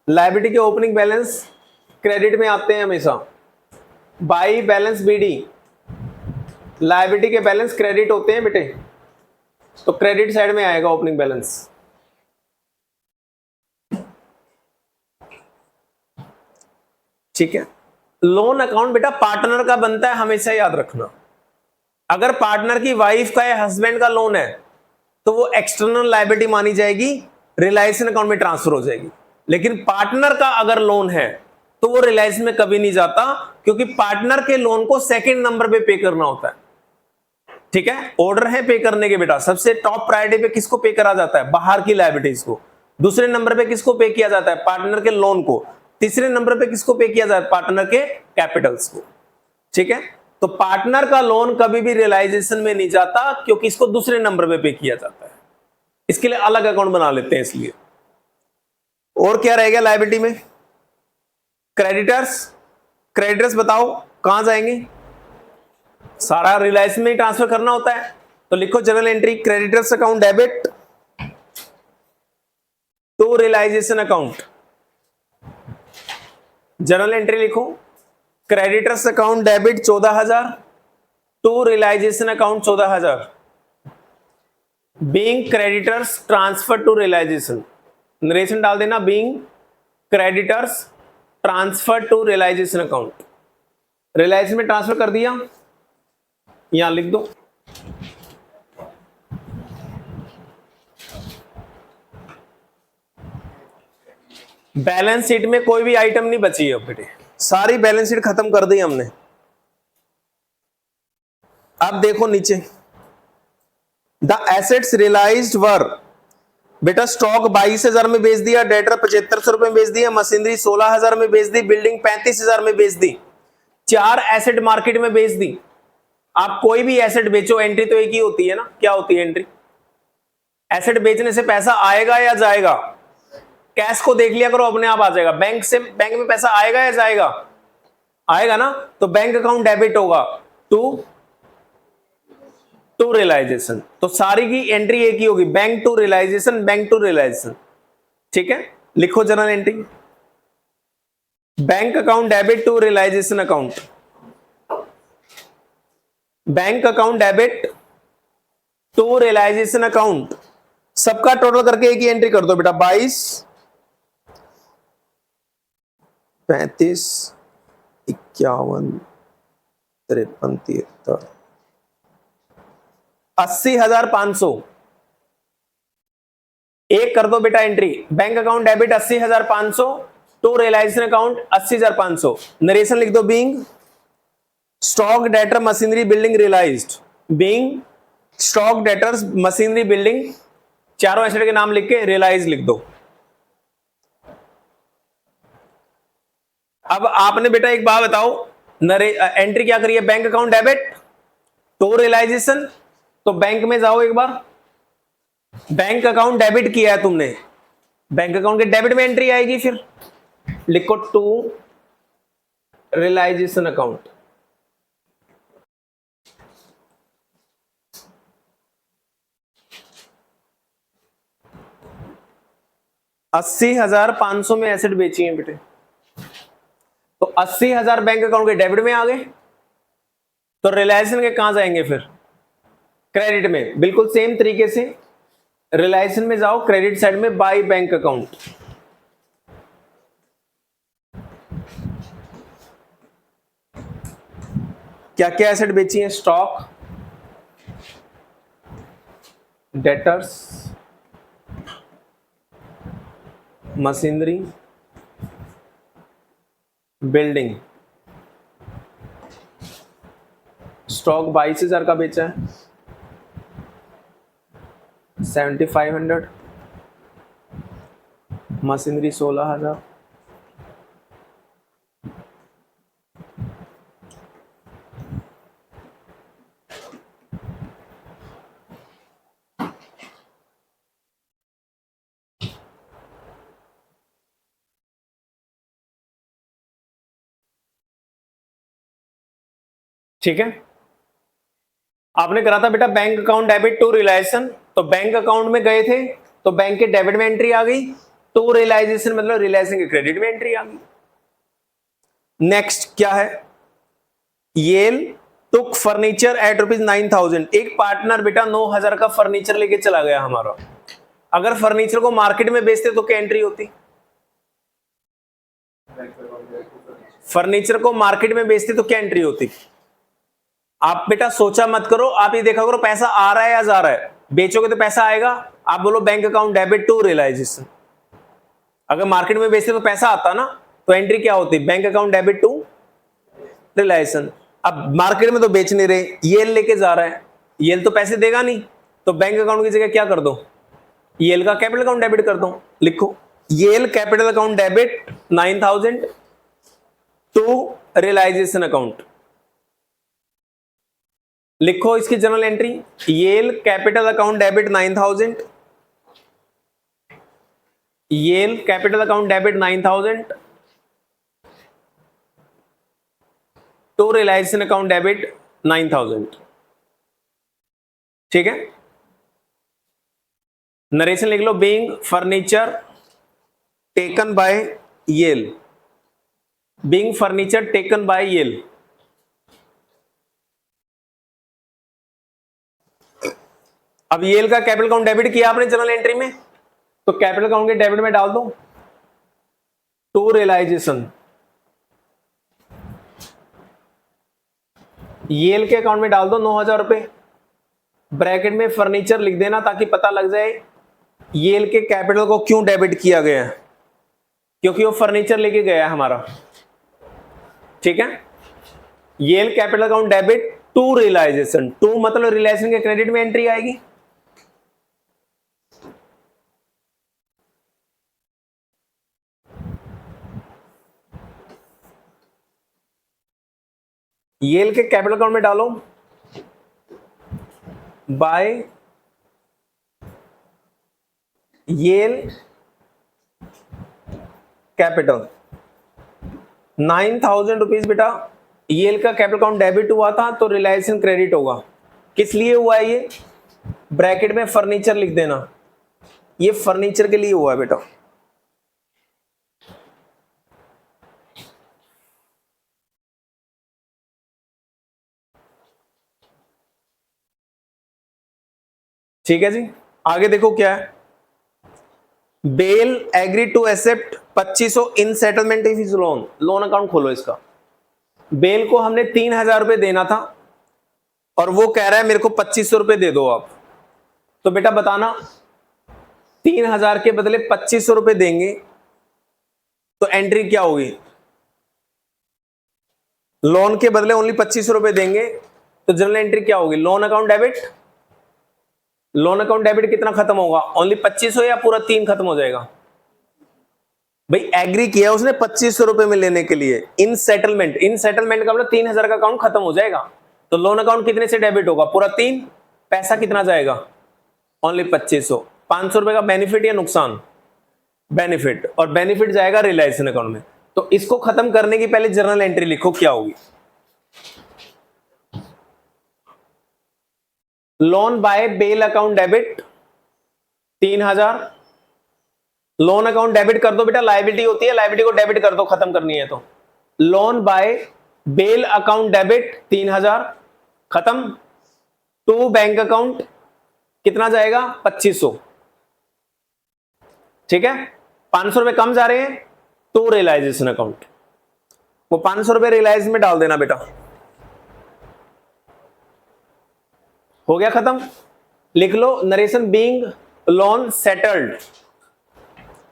लायबिलिटी के ओपनिंग बैलेंस क्रेडिट में आते हैं हमेशा, बाई बैलेंस बीडी। लायबिलिटी के बैलेंस क्रेडिट होते हैं बेटे, तो क्रेडिट साइड में आएगा ओपनिंग बैलेंस। ठीक है। लोन अकाउंट बेटा पार्टनर का बनता है, हमेशा याद रखना। अगर पार्टनर की वाइफ का या हस्बैंड का लोन है तो वो एक्सटर्नल लायबिलिटी मानी जाएगी, रिलायंस अकाउंट में ट्रांसफर हो जाएगी। लेकिन पार्टनर का अगर लोन है तो वो रिलायंस में कभी नहीं जाता, क्योंकि पार्टनर के लोन को सेकंड नंबर पे पे करना होता है। ठीक है, ऑर्डर है पे करने के बेटा, सबसे टॉप प्रायोरिटी पे किसको पे करा जाता है? बाहर की लायबिलिटीज को। दूसरे नंबर पे किसको पे किया जाता है? पार्टनर के लोन को। तीसरे नंबर पे किसको पे किया जाता है? पार्टनर के कैपिटल्स को। ठीक है, तो पार्टनर का लोन कभी भी रियलाइजेशन में नहीं जाता, क्योंकि इसको दूसरे नंबर पे किया जाता है। इसके लिए अलग अकाउंट बना लेते हैं इसलिए। और क्या रहेगा लायबिलिटी में? क्रेडिटर्स। क्रेडिटर्स बताओ कहां जाएंगे? सारा रिलायंस में ही ट्रांसफर करना होता है, तो लिखो journal entry creditors account debit to realisation account. Journal entry लिखो creditors account debit 14,000 to realisation account 14,000। Being creditors transfer to realisation, narration डाल देना, being creditors transfer to realisation account. Realisation में ट्रांसफर कर दिया, यहां लिख दो। बैलेंस शीट में कोई भी आइटम नहीं बची है बेटे, सारी बैलेंस शीट खत्म कर दी हमने। अब देखो नीचे, द एसेट्स रियलाइज्ड वर, बेटा स्टॉक 22,000 में बेच दिया, डेटर 7500 रुपए में बेच दिया, मशीनरी 16,000 में बेच दी, बिल्डिंग 35,000 में बेच दी। 4 एसेट मार्केट में बेच दी। आप कोई भी एसेट बेचो, एंट्री तो एक ही होती है ना। क्या होती है एंट्री? एसेट बेचने से पैसा आएगा या जाएगा? कैश को देख लिया करो, अपने आप आ जाएगा। बैंक से, बैंक में पैसा आएगा या जाएगा? आएगा ना, तो बैंक अकाउंट डेबिट होगा टू रियलाइजेशन। तो सारी की एंट्री एक ही होगी, bank to realisation, bank to realisation. ठीक है, लिखो journal entry bank account debit to realisation account. Bank account debit to realisation account, सबका टोटल करके एक ही एंट्री कर दो बेटा। 22, 35, 51, 53, 73, 80,500 एक कर दो बेटा entry. Bank account debit 80,500 to realisation account 80,500। Narration लिख दो, being stock debtor machinery building realised, being stock debtors machinery building, चारों एसेट के नाम लिख के रियलाइज लिख दो। अब आपने बेटा एक बात बताओ, एंट्री क्या करी है? Bank account debit to realisation, तो बैंक में जाओ एक बार। बैंक अकाउंट डेबिट किया है तुमने, बैंक अकाउंट के डेबिट में एंट्री आएगी, फिर लिखो टू रियलाइजेशन अकाउंट। $80,500 में एसेट बेची है बेटे, तो 80,000 बैंक अकाउंट के डेबिट में आ गए, तो रियलाइजेशन के कहां जाएंगे फिर? क्रेडिट में। बिल्कुल सेम तरीके से रियलाइजेशन में जाओ, क्रेडिट साइड में बाय बैंक अकाउंट। क्या क्या एसेट बेची है? Stock, debtors, machinery, building. Stock 22,000 का बेचा है, 7,500, मशीनरी 16,000, ठीक है। आपने करा था बेटा bank account debit to realisation, तो बैंक अकाउंट में गए थे तो बैंक के डेबिट में एंट्री आ गई, टू रियलाइजेशन मतलब रियलाइजेशन के क्रेडिट में एंट्री आ गई। नेक्स्ट क्या है? येल टुक फर्नीचर एट ₹9,000। एक पार्टनर बेटा 9,000 का फर्नीचर लेके चला गया हमारा। अगर फर्नीचर को मार्केट में बेचते तो क्या एंट्री होती? फर्नीचर को मार्केट में बेचते तो क्या एंट्री होती? आप बेटा सोचा मत करो, आप ये देखा करो पैसा आ रहा है या जा रहा है। बेचोगे तो पैसा आएगा, आप बोलो bank account debit to realisation. अगर मार्केट में बेचते तो पैसा आता ना, तो एंट्री क्या होती? Bank account debit to realisation. अब मार्केट में तो बेच नहीं रहे, येल लेके जा रहा है, येल तो पैसे देगा नहीं, तो बैंक अकाउंट की जगह क्या कर दो? येल का कैपिटल अकाउंट डेबिट कर दो। लिखो Yale capital account debit 9000 to realisation account. लिखो इसकी journal entry, Yale capital account debit 9000, Yale capital account debit 9000 to realisation account debit 9000। ठीक है, नरेशन लिख लो, being furniture taken by Yale, being furniture taken by Yale. अब येल का कैपिटल अकाउंट डेबिट किया आपने जनरल एंट्री में, तो कैपिटल अकाउंट के डेबिट में डाल दो टू रियलाइजेशन। येल के अकाउंट में डाल दो 9000 रुपए, ब्रैकेट में फर्नीचर लिख देना ताकि पता लग जाए येल के कैपिटल को क्यों डेबिट किया गया है, क्योंकि वो फर्नीचर लेके गया है हमारा। ठीक है, Yale capital account debit to realisation, to मतलब रियलाइजेशन के क्रेडिट में एंट्री आएगी। येल के कैपिटल अकाउंट में डालो बाय येल कैपिटल 9000 रुपीज। बेटा येल का कैपिटल अकाउंट डेबिट हुआ था तो रियलाइजेशन क्रेडिट होगा। किस लिए हुआ है ये? ब्रैकेट में फर्नीचर लिख देना, ये फर्नीचर के लिए हुआ है बेटा। ठीक है जी, आगे देखो क्या है। Bell agree to accept 2500 in settlement of his loan. Loan account खोलो इसका। बेल को हमने 3000 रुपए देना था और वो कह रहा है मेरे को 2500 रुपए दे दो आप। तो बेटा बताना 3000 के बदले 2500 रुपए देंगे तो एंट्री क्या होगी? लोन के बदले ओनली 2500 रुपए देंगे तो जनरल एंट्री क्या होगी? Loan account debit. Loan account debit कितना खत्म होगा? ओनली 2500 या पूरा 3 खत्म हो जाएगा? भाई एग्री किया उसने 2500 रुपए में लेने के लिए इन सेटलमेंट। इन सेटलमेंट का मतलब 3000 का अकाउंट खत्म हो जाएगा, तो लोन अकाउंट कितने से डेबिट होगा? पूरा 3। पैसा कितना जाएगा? ओनली 2500। 500 रुपए का बेनिफिट या नुकसान? बेनिफिट, और बेनिफिट जाएगा रियलाइजेशन अकाउंट में। तो इसको खत्म करने की पहले जर्नल एंट्री लिखो, क्या होगी? Loan by Bell account debit 3000। Loan account debit कर दो बेटा, लायबिलिटी होती है, लायबिलिटी को डेबिट कर दो, खत्म करनी है तो। Loan by Bell account debit 3000 खत्म। टू बैंक अकाउंट कितना जाएगा? 2500। ठीक है, 500 रुपए कम जा रहे हैं, टू रियलाइजेशन अकाउंट। वो 500 रुपए रियलाइज में डाल देना बेटा। हो गया खत्म। लिख लो narration, being loan settled,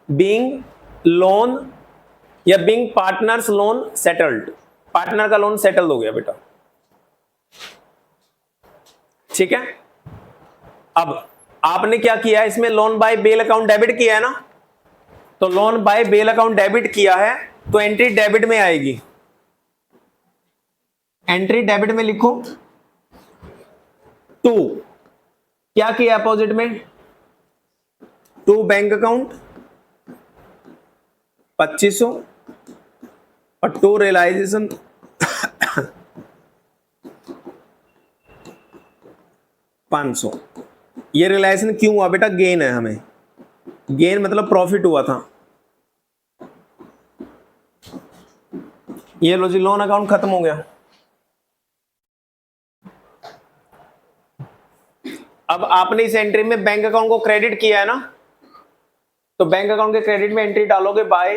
being loan या being partners loan settled. Partner का लोन सेटल्ड हो गया बेटा। ठीक है, अब आपने क्या किया है इसमें? Loan by Bell account debit किया है ना, तो loan by Bell account debit किया है तो एंट्री डेबिट में आएगी। एंट्री डेबिट में लिखो टू, क्या किया अपोजिट में? टू बैंक अकाउंट 2500 और टू रियलाइजेशन 500। ये रियलाइजेशन क्यों हुआ बेटा? गेन है, हमें गेन मतलब प्रॉफिट हुआ था। ये लो जी, लोन अकाउंट खत्म हो गया। अब आपने इस एंट्री में बैंक अकाउंट को क्रेडिट किया है ना, तो बैंक अकाउंट के क्रेडिट में एंट्री डालोगे by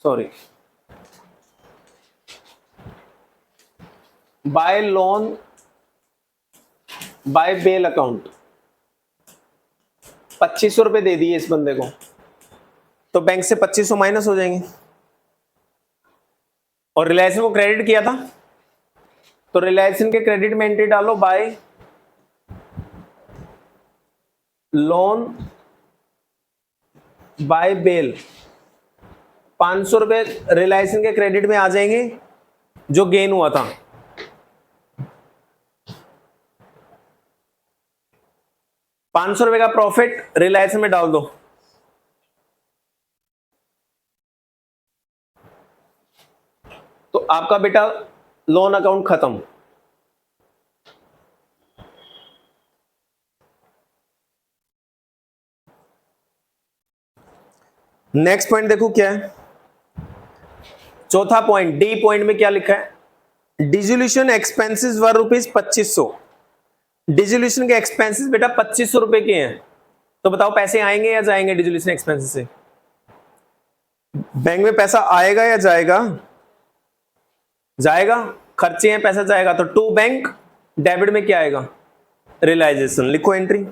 sorry, by loan by Bell account 2500 रुपए दे दिए इस बंदे को, तो बैंक से 2500 माइनस हो जाएंगे। और रिलायंस को क्रेडिट किया था, तो रिलायंस के क्रेडिट में एंट्री डालो बाय लोन बाय बेल। 500 रुपए रिलायंस के क्रेडिट में आ जाएंगे जो गेन हुआ था। ₹500 का प्रॉफिट रिलायंस में डाल दो, तो आपका बेटा लोन अकाउंट खत्म। नेक्स्ट पॉइंट देखो क्या है, चौथा पॉइंट, डी पॉइंट में क्या लिखा है, डिसोल्यूशन एक्सपेंसेस वर ₹2500। डिसोल्यूशन के एक्सपेंसेस बेटा 2500 रुपए के हैं, तो बताओ पैसे आएंगे या जाएंगे डिसोल्यूशन एक्सपेंसेस से? बैंक में पैसा आएगा या जाएगा? जाएगा, खर्चे हैं पैसा जाएगा, तो टू बैंक, डेबिट में क्या आएगा? रियलाइजेशन। लिखो entry,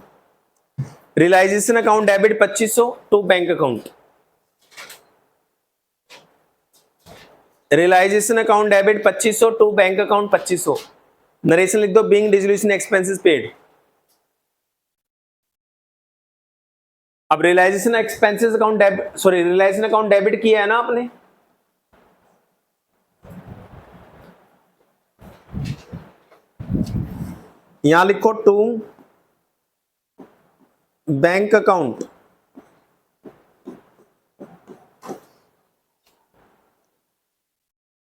realisation account debit 2500 to bank account. Realisation account debit 2500 to bank account 2500। Narration लिख दो, बीइंग डिसोल्यूशन एक्सपेंसेस पेड। अब realisation expenses account debit, sorry realisation account debit किया है ना आपने, यहां लिखो to bank account,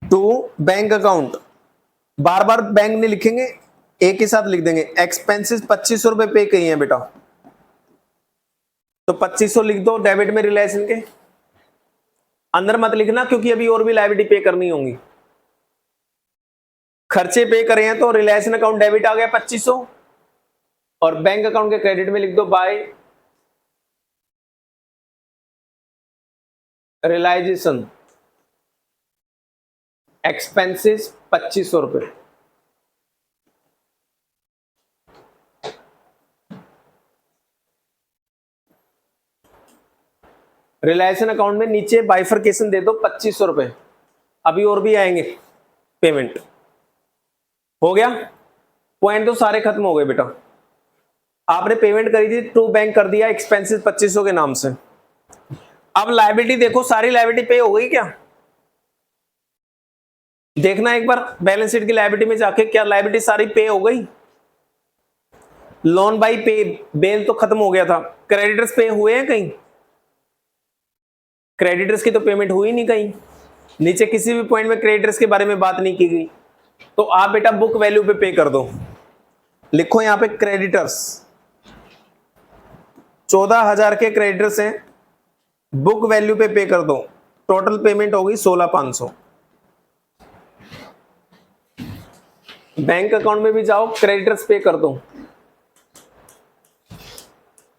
to bank account. बार बार बैंक नहीं लिखेंगे, एक ही साथ लिख देंगे। एक्सपेंसेस 2500 रुपए पे किए हैं बेटा, तो 2500 लिख दो डेबिट में रिलेशन के अंदर, मत लिखना क्योंकि अभी और भी लायबिलिटी पे करनी होंगी। खर्चे पे करे हैं तो रिलेशन अकाउंट डेबिट आ गया 2500, और बैंक अकाउंट के क्रेडिट में लिख दो बाय रियलाइजेशन एक्सपेंसेस 2500 रुपए। रिलायंस अकाउंट में नीचे बाइफरकेशन दे दो 2500 रुपए, अभी और भी आएंगे पेमेंट। हो गया, पॉइंट तो सारे खत्म हो गए बेटा। आपने पेमेंट करी थी, टू बैंक कर दिया, एक्सपेंसेस 2500 के नाम से। अब लायबिलिटी देखो, सारी लायबिलिटी पे हो गई क्या? देखना एक बार बैलेंस शीट की लायबिलिटी में जाके, क्या लायबिलिटी सारी पे हो गई? लोन बाई पे बेल तो खत्म हो गया था, क्रेडिटर्स पे हुए हैं कहीं? क्रेडिटर्स की तो पेमेंट हुई नहीं कहीं, नीचे किसी भी पॉइंट में क्रेडिटर्स के बारे में बात नहीं की गई। तो आप बेटा बुक वैल्यू पे कर दो, लिखो यहां पे क्रेडिटर्स 14,000 के क्रेडिटर्स हैं, बुक वैल्यू पे कर दो। टोटल पेमेंट होगी 16,500। बैंक अकाउंट में भी जाओ, क्रेडिटर्स पे कर दो,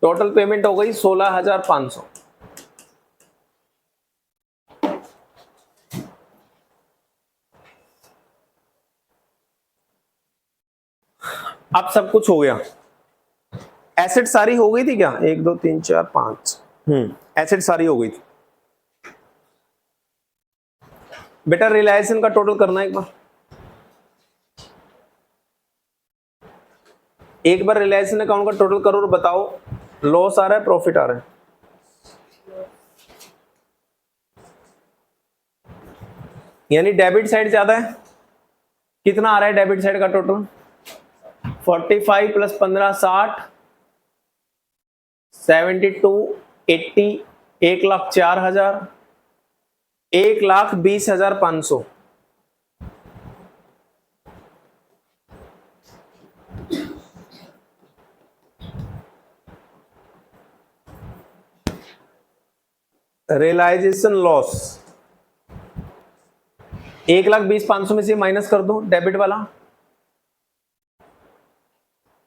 टोटल पेमेंट हो गई 16,500। अब सब कुछ हो गया। एसेट सारी हो गई थी क्या? 1 2 3 4 5, एसेट सारी हो गई थी बेटा। रिलायंस का टोटल करना है एक बार रिलायंस अकाउंट का टोटल करो और बताओ लॉस आ रहा है प्रॉफिट आ रहा है? यानी डेबिट साइड ज्यादा है, कितना आ रहा है डेबिट साइड का टोटल? 45 प्लस 15 60, 72 80, 1,04,000, 1,20,500। रियलाइजेशन लॉस 1,20,500 में से माइनस कर दो डेबिट वाला,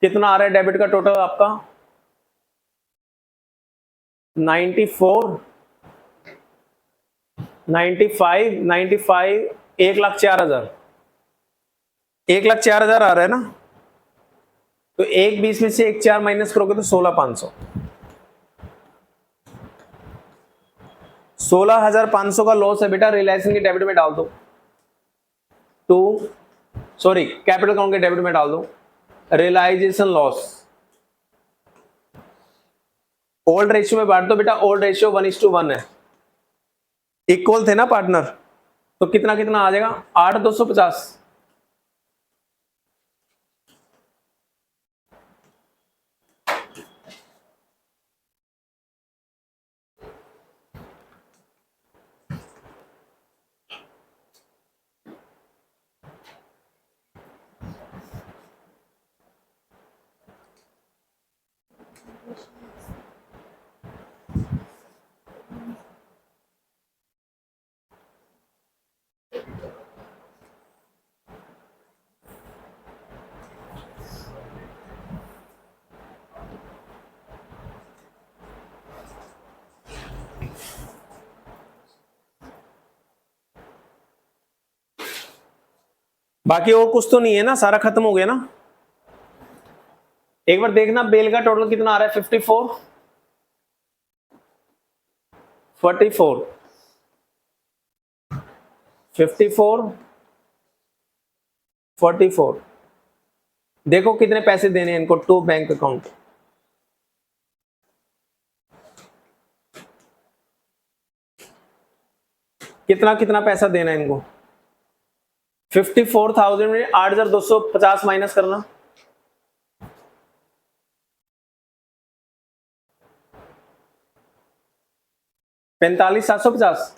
कितना आ रहा है डेबिट का टोटल आपका? 94 95 1,04,000, 1,04,000 आ रहा है ना, तो 1,20 में से 1,4 माइनस करोगे तो 16,500, 16,500 का लॉस है बेटा, रिलायंस के डेबिट में डाल दो, कैपिटल अकाउंट के डेबिट में डाल दो, रियलाइजेशन लॉस, ओल्ड रेशियो में बांट दो बेटा, ओल्ड रेशियो 1:1 है, इक्वल थे ना पार्टनर, तो कितना कितना आ जाएगा 8,250, बाकी और कुछ तो नहीं है ना, सारा खत्म हो गया ना। एक बार देखना बेल का टोटल कितना आ रहा है, 54 44 54 44, देखो कितने पैसे देने हैं इनको टू बैंक अकाउंट, कितना कितना पैसा देना है इनको, 54,000 में 8,250 माइनस करना, $45,750,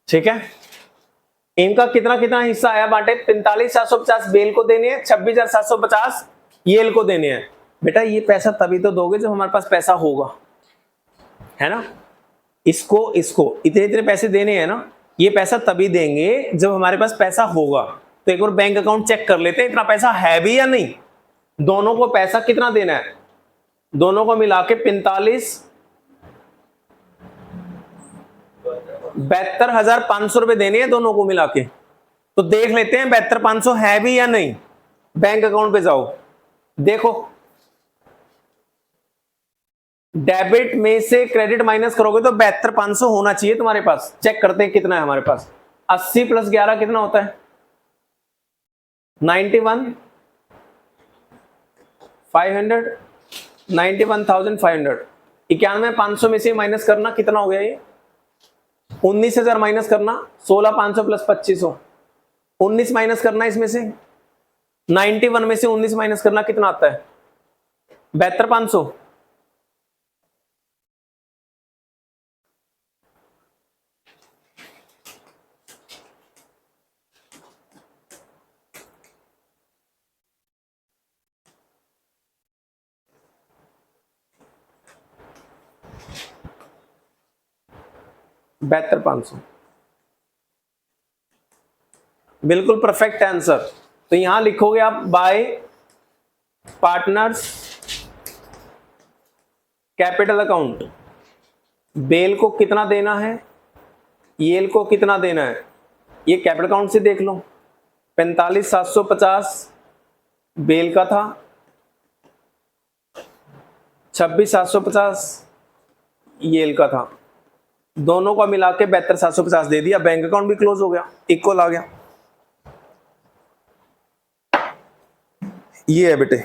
ठीक है। इनका कितना कितना हिस्सा आया बांटे, 45,750 बेल को देने हैं, 26,750 येल को देने हैं। बेटा ये पैसा तभी तो दोगे जब हमारे पास पैसा होगा, है ना, इसको इतने इतने पैसे देने हैं ना, ये पैसा तभी देंगे जब हमारे पास पैसा होगा। तो एक बार बैंक अकाउंट चेक कर लेते हैं इतना पैसा है भी या नहीं, दोनों को पैसा कितना देना है, दोनों को मिला के 72,500 रुपए देने हैं दोनों को मिला के। तो देख लेते हैं 72,500 है भी या नहीं, बैंक अकाउंट पे जाओ देखो, डेबिट में से क्रेडिट माइनस करोगे तो 72,500 होना चाहिए तुम्हारे पास। चेक करते हैं कितना है हमारे पास, 80 + 11 कितना होता है, 91,500, 91,500, 91,500 में से माइनस करना कितना हो गया, ये 19,000 माइनस करना, 16,500 + 2,500, 19 माइनस करना इसमें से, 91 में से 19 माइनस करना कितना आता है, 72,500। $72,500 बिल्कुल परफेक्ट आंसर। तो यहां लिखोगे आप by partners capital account, Bell को कितना देना है, येल को कितना देना है, ये कैपिटल अकाउंट से देख लो, 45,750 बेल का था, 26,750 येल का था, दोनों का मिला के 72,750 दे दिया, बैंक अकाउंट भी क्लोज हो गया, इक्वल आ गया। ये है बेटे,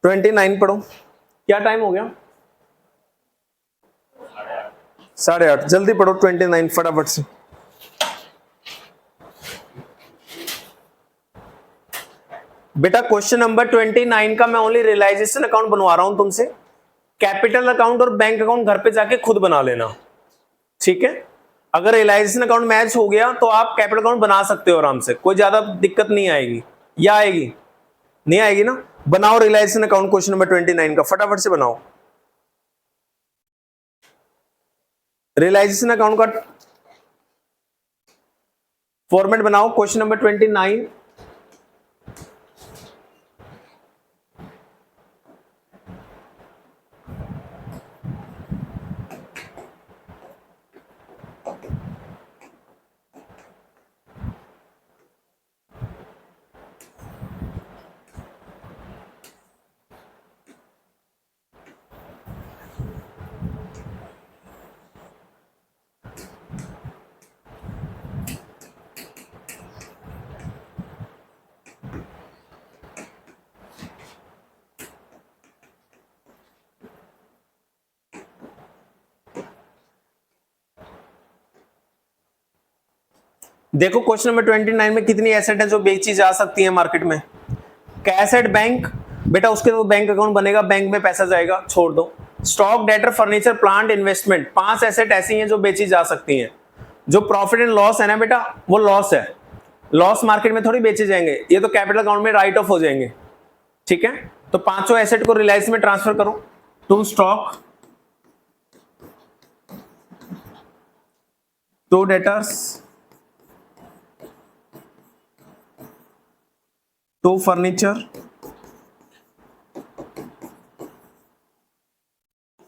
ट्वेंटी 29 पढ़ो, क्या टाइम हो गया, 8:30, जल्दी पढ़ो 29 फटाफट से। बेटा क्वेश्चन नंबर 29 का मैं ओनली रियलाइजेशन अकाउंट बनवा रहा हूं तुमसे, कैपिटल अकाउंट और बैंक अकाउंट घर पे जाके खुद बना लेना, ठीक है। अगर रियलाइजेशन अकाउंट मैच हो गया तो आप कैपिटल अकाउंट बना सकते हो आराम से, कोई ज्यादा दिक्कत नहीं आएगी। या आएगी? नहीं आएगी ना। बनाओ रियलाइजेशन अकाउंट क्वेश्चन नंबर 29 का, फटाफट से बनाओ रियलाइजेशन अकाउंट का फॉर्मेट बनाओ क्वेश्चन नंबर 29। देखो क्वेश्चन नंबर 29 में कितनी एसेट है जो बेची जा सकती है मार्केट में। कैसेट बैंक, बेटा उसके तो बैंक अकाउंट बनेगा, बैंक में पैसा जाएगा, छोड़ दो। Stock, debtor, furniture, plant, investment, 5 asset ऐसी हैं जो बेची जा सकती हैं। जो प्रॉफिट एंड लॉस है ना बेटा, वो लॉस है, लॉस मार्केट में थोड़ी बेचे जाएंगे, ये तो कैपिटल अकाउंट में राइट ऑफ हो जाएंगे। ठीक है, तो पांचों एसेट को रिलायंस में ट्रांसफर करो। To stock, to debtors, to furniture,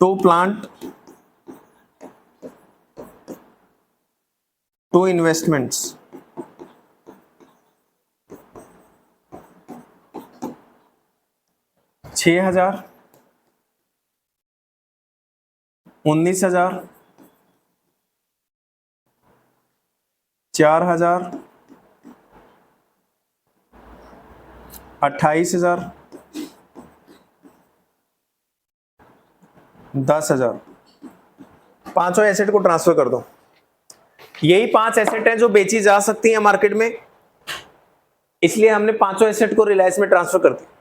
to plant, to investments. $6,000, $19,000, $4,000, $28,000, $10,000। पांचों एसेट को ट्रांसफर कर दो। यही 5 एसेट हैं जो बेची जा सकती हैं मार्केट में, इसलिए हमने पांचों एसेट को रिलायंस में ट्रांसफर कर दिया।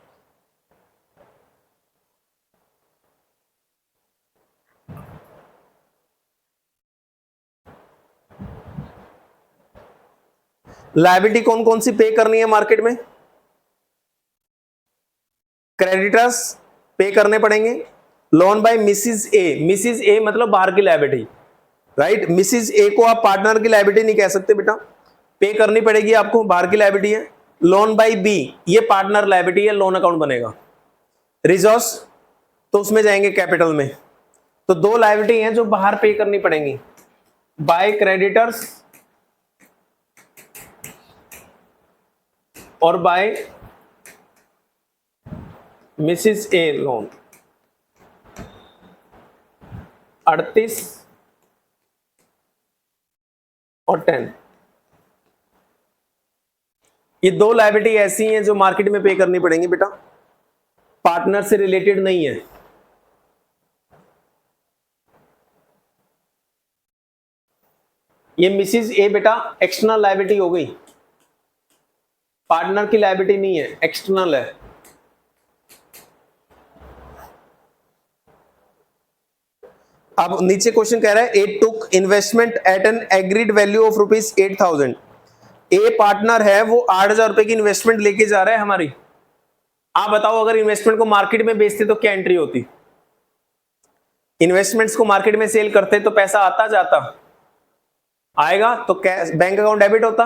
लायबिलिटी कौन कौन सी पे करनी है मार्केट में? क्रेडिटर्स पे करने पड़ेंगे। Loan by Mrs A, Mrs A मतलब बाहर की लायबिलिटी, राइट। मिसिस ए को आप पार्टनर की लायबिलिटी नहीं कह सकते बेटा, पे करनी पड़ेगी आपको, बाहर की लायबिलिटी है। लोन बाय बी, ये पार्टनर लायबिलिटी है, लोन अकाउंट बनेगा। रिजर्व्स तो उसमें जाएंगे कैपिटल में। तो 2 लायबिलिटी हैं जो बाहर पे करनी पड़ेंगी, बाय क्रेडिटर्स और बाय मिसिस ए लोन। 38 और 10, ये 2 लायबिलिटी ऐसी हैं जो मार्केट में पे करनी पड़ेंगी बेटा, पार्टनर से रिलेटेड नहीं है। ये मिसिस ए बेटा एक्सटर्नल लायबिलिटी हो गई, पार्टनर की लायबिलिटी नहीं है, एक्सटर्नल है। अब नीचे क्वेश्चन कह रहा है A took investment at an agreed value of ₹8,000। A partner है, वो 8,000 रुपए की इन्वेस्टमेंट लेके जा रहा है हमारी। आप बताओ अगर इन्वेस्टमेंट को मार्केट में बेचते तो क्या एंट्री होती? इन्वेस्टमेंट्स को मार्केट में सेल करते तो पैसा आता जाता? आएगा तो बैंक अकाउंट डेबिट होता,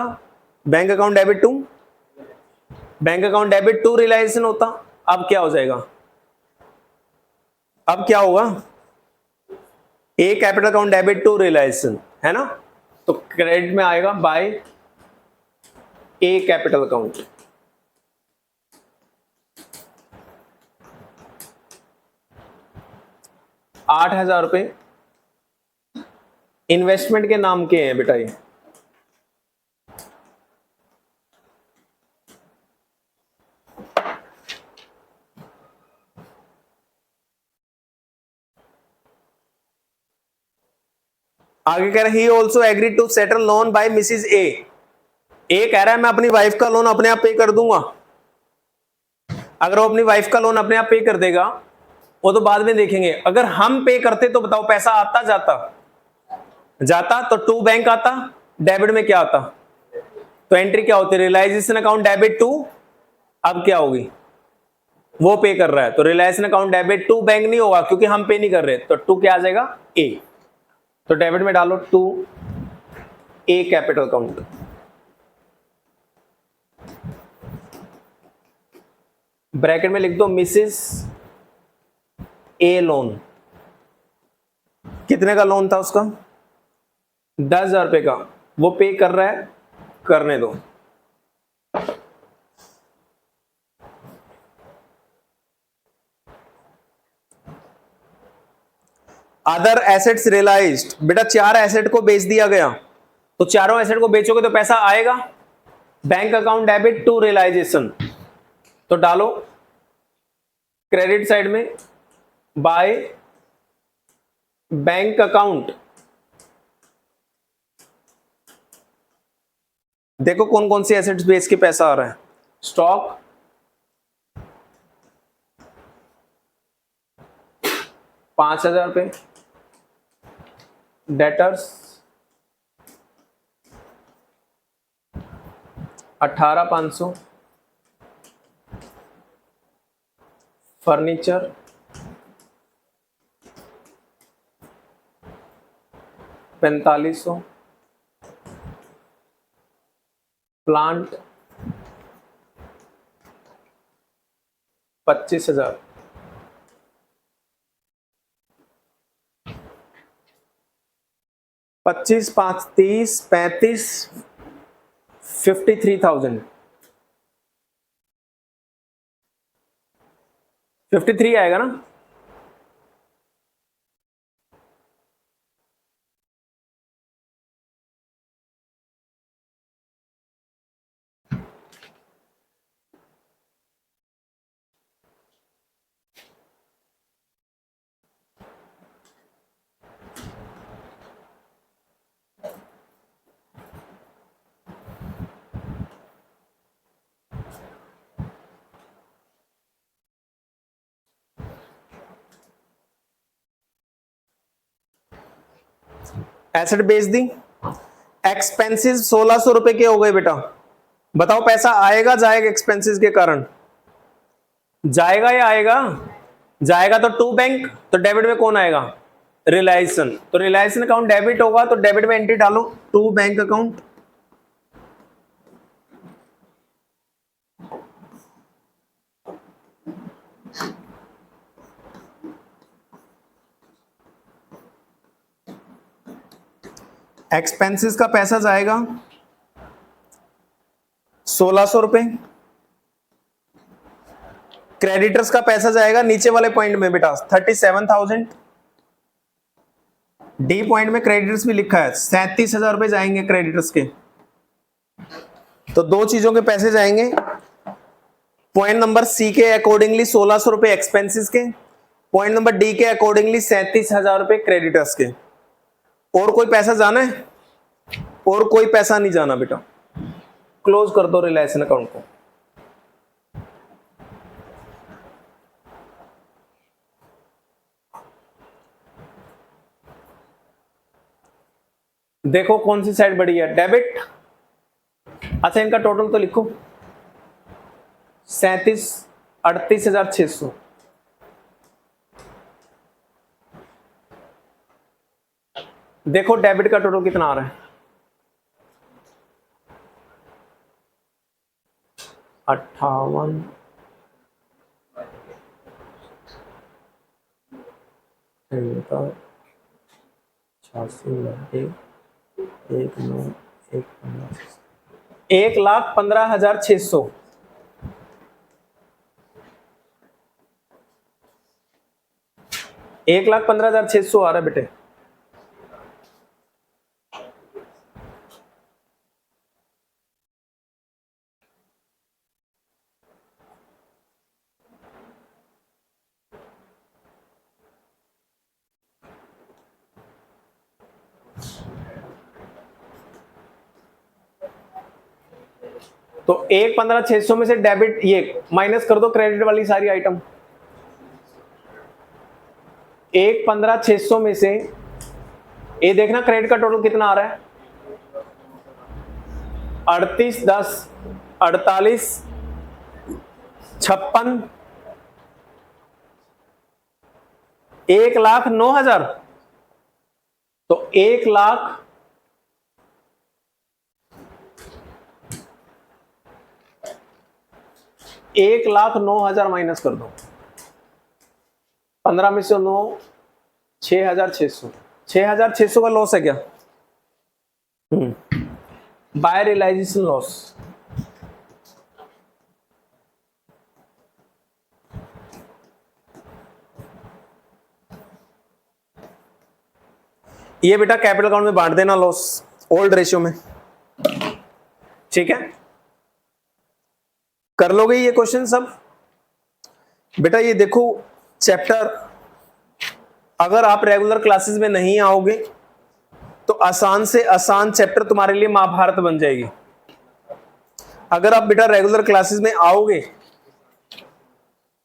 bank account debit to, bank account debit to Reliance होता। अब क्या हो जाएगा? अब क्या होगा? A capital account debit to Reliance, है ना। तो क्रेडिट में आएगा by A capital account. ₹8,000 investment के नाम के हैं बेटा। ये आगे कह रहा है he also agree to settle loan by Mrs A. A कह रहा है मैं अपनी वाइफ का लोन अपने आप पे कर दूंगा। अगर वो अपनी वाइफ का लोन अपने आप पे कर देगा वो तो बाद में देखेंगे, अगर हम पे करते तो बताओ पैसा आता जाता? जाता तो टू बैंक आता, डेबिट में क्या आता, तो एंट्री क्या होती है, रियलाइजेशन अकाउंट डेबिट टू, अब क्या होगी, वो पे कर रहा है, तो realisation account debit to bank नहीं होगा क्योंकि हम पे नहीं कर रहे, तो टू क्या आ जाएगा, ए। तो डेबिट में डालो to A capital account, bracket में लिख दो मिसेस ए लोन। कितने का लोन था उसका, 10,000 रुपए का, वो पे कर रहा है, करने दो। अदर एसेट्स रियलाइज्ड, बेटा 4 एसेट को बेच दिया गया, तो चारों एसेट को बेचोगे तो पैसा आएगा, bank account debit to realisation, तो डालो क्रेडिट साइड में बाय बैंक अकाउंट। देखो कौन कौन सी एसेट्स बेच के पैसा आ रहा है, स्टॉक 5,000 रुपए, डेटर्स 18,500, फर्नीचर 4,500, प्लांट 25,000, 25, 5, 30, 35, 53,000, 53 आएगा ना। एसेट बेच दी, एक्सपेंसेस 1,600 रुपए के हो गए बेटा, बताओ पैसा आएगा जाएगा, एक्सपेंसेस के कारण जाएगा या आएगा, जाएगा तो टू बैंक, तो डेबिट में कौन आएगा, रियलाइजेशन, तो रियलाइजेशन अकाउंट डेबिट होगा, तो डेबिट में एंट्री डालो टू बैंक अकाउंट, एक्सपेंसेस का पैसा जाएगा 1,600 रुपए, क्रेडिटर्स का पैसा जाएगा नीचे वाले पॉइंट में बेटा 37,000, डी पॉइंट में क्रेडिटर्स भी लिखा है 37,000 रुपए जाएंगे क्रेडिटर्स के, तो दो चीजों के पैसे जाएंगे, पॉइंट नंबर सी के अकॉर्डिंगली 1,600 रुपए एक्सपेंसेस के, पॉइंट नंबर डी के अकॉर्डिंगली 37,000 रुपए क्रेडिटर्स के। और कोई पैसा जाना है, और कोई पैसा नहीं जाना बेटा, क्लोज कर दो रियलाइजेशन अकाउंट को। देखो कौन सी साइड बढ़ी है, डेबिट, अच्छा इनका टोटल तो लिखो 38,600, देखो डेबिट का टोटल कितना आ रहा है, 58, 1,15,600, 1,15,600 आ रहा है बेटे। तो 1,15,600 में से डेबिट ये माइनस कर दो क्रेडिट वाली सारी आइटम, 1,15,600 में से ये देखना क्रेडिट का टोटल कितना आ रहा है, 38, 10, 48, 56, 1,09,000। तो 1,09,000 माइनस कर दो, 15 में से 9, 6,600। 6,600 का लॉस है क्या? By realisation loss. ये बेटा कैपिटल अकाउंट में बांट देना लॉस, ओल्ड रेशियो में, ठीक है? कर लोगे ये क्वेश्चन सब? बेटा ये देखो चैप्टर, अगर आप रेगुलर क्लासेस में नहीं आओगे तो आसान से आसान चैप्टर तुम्हारे लिए महाभारत बन जाएगी। अगर आप बेटा रेगुलर क्लासेस में आओगे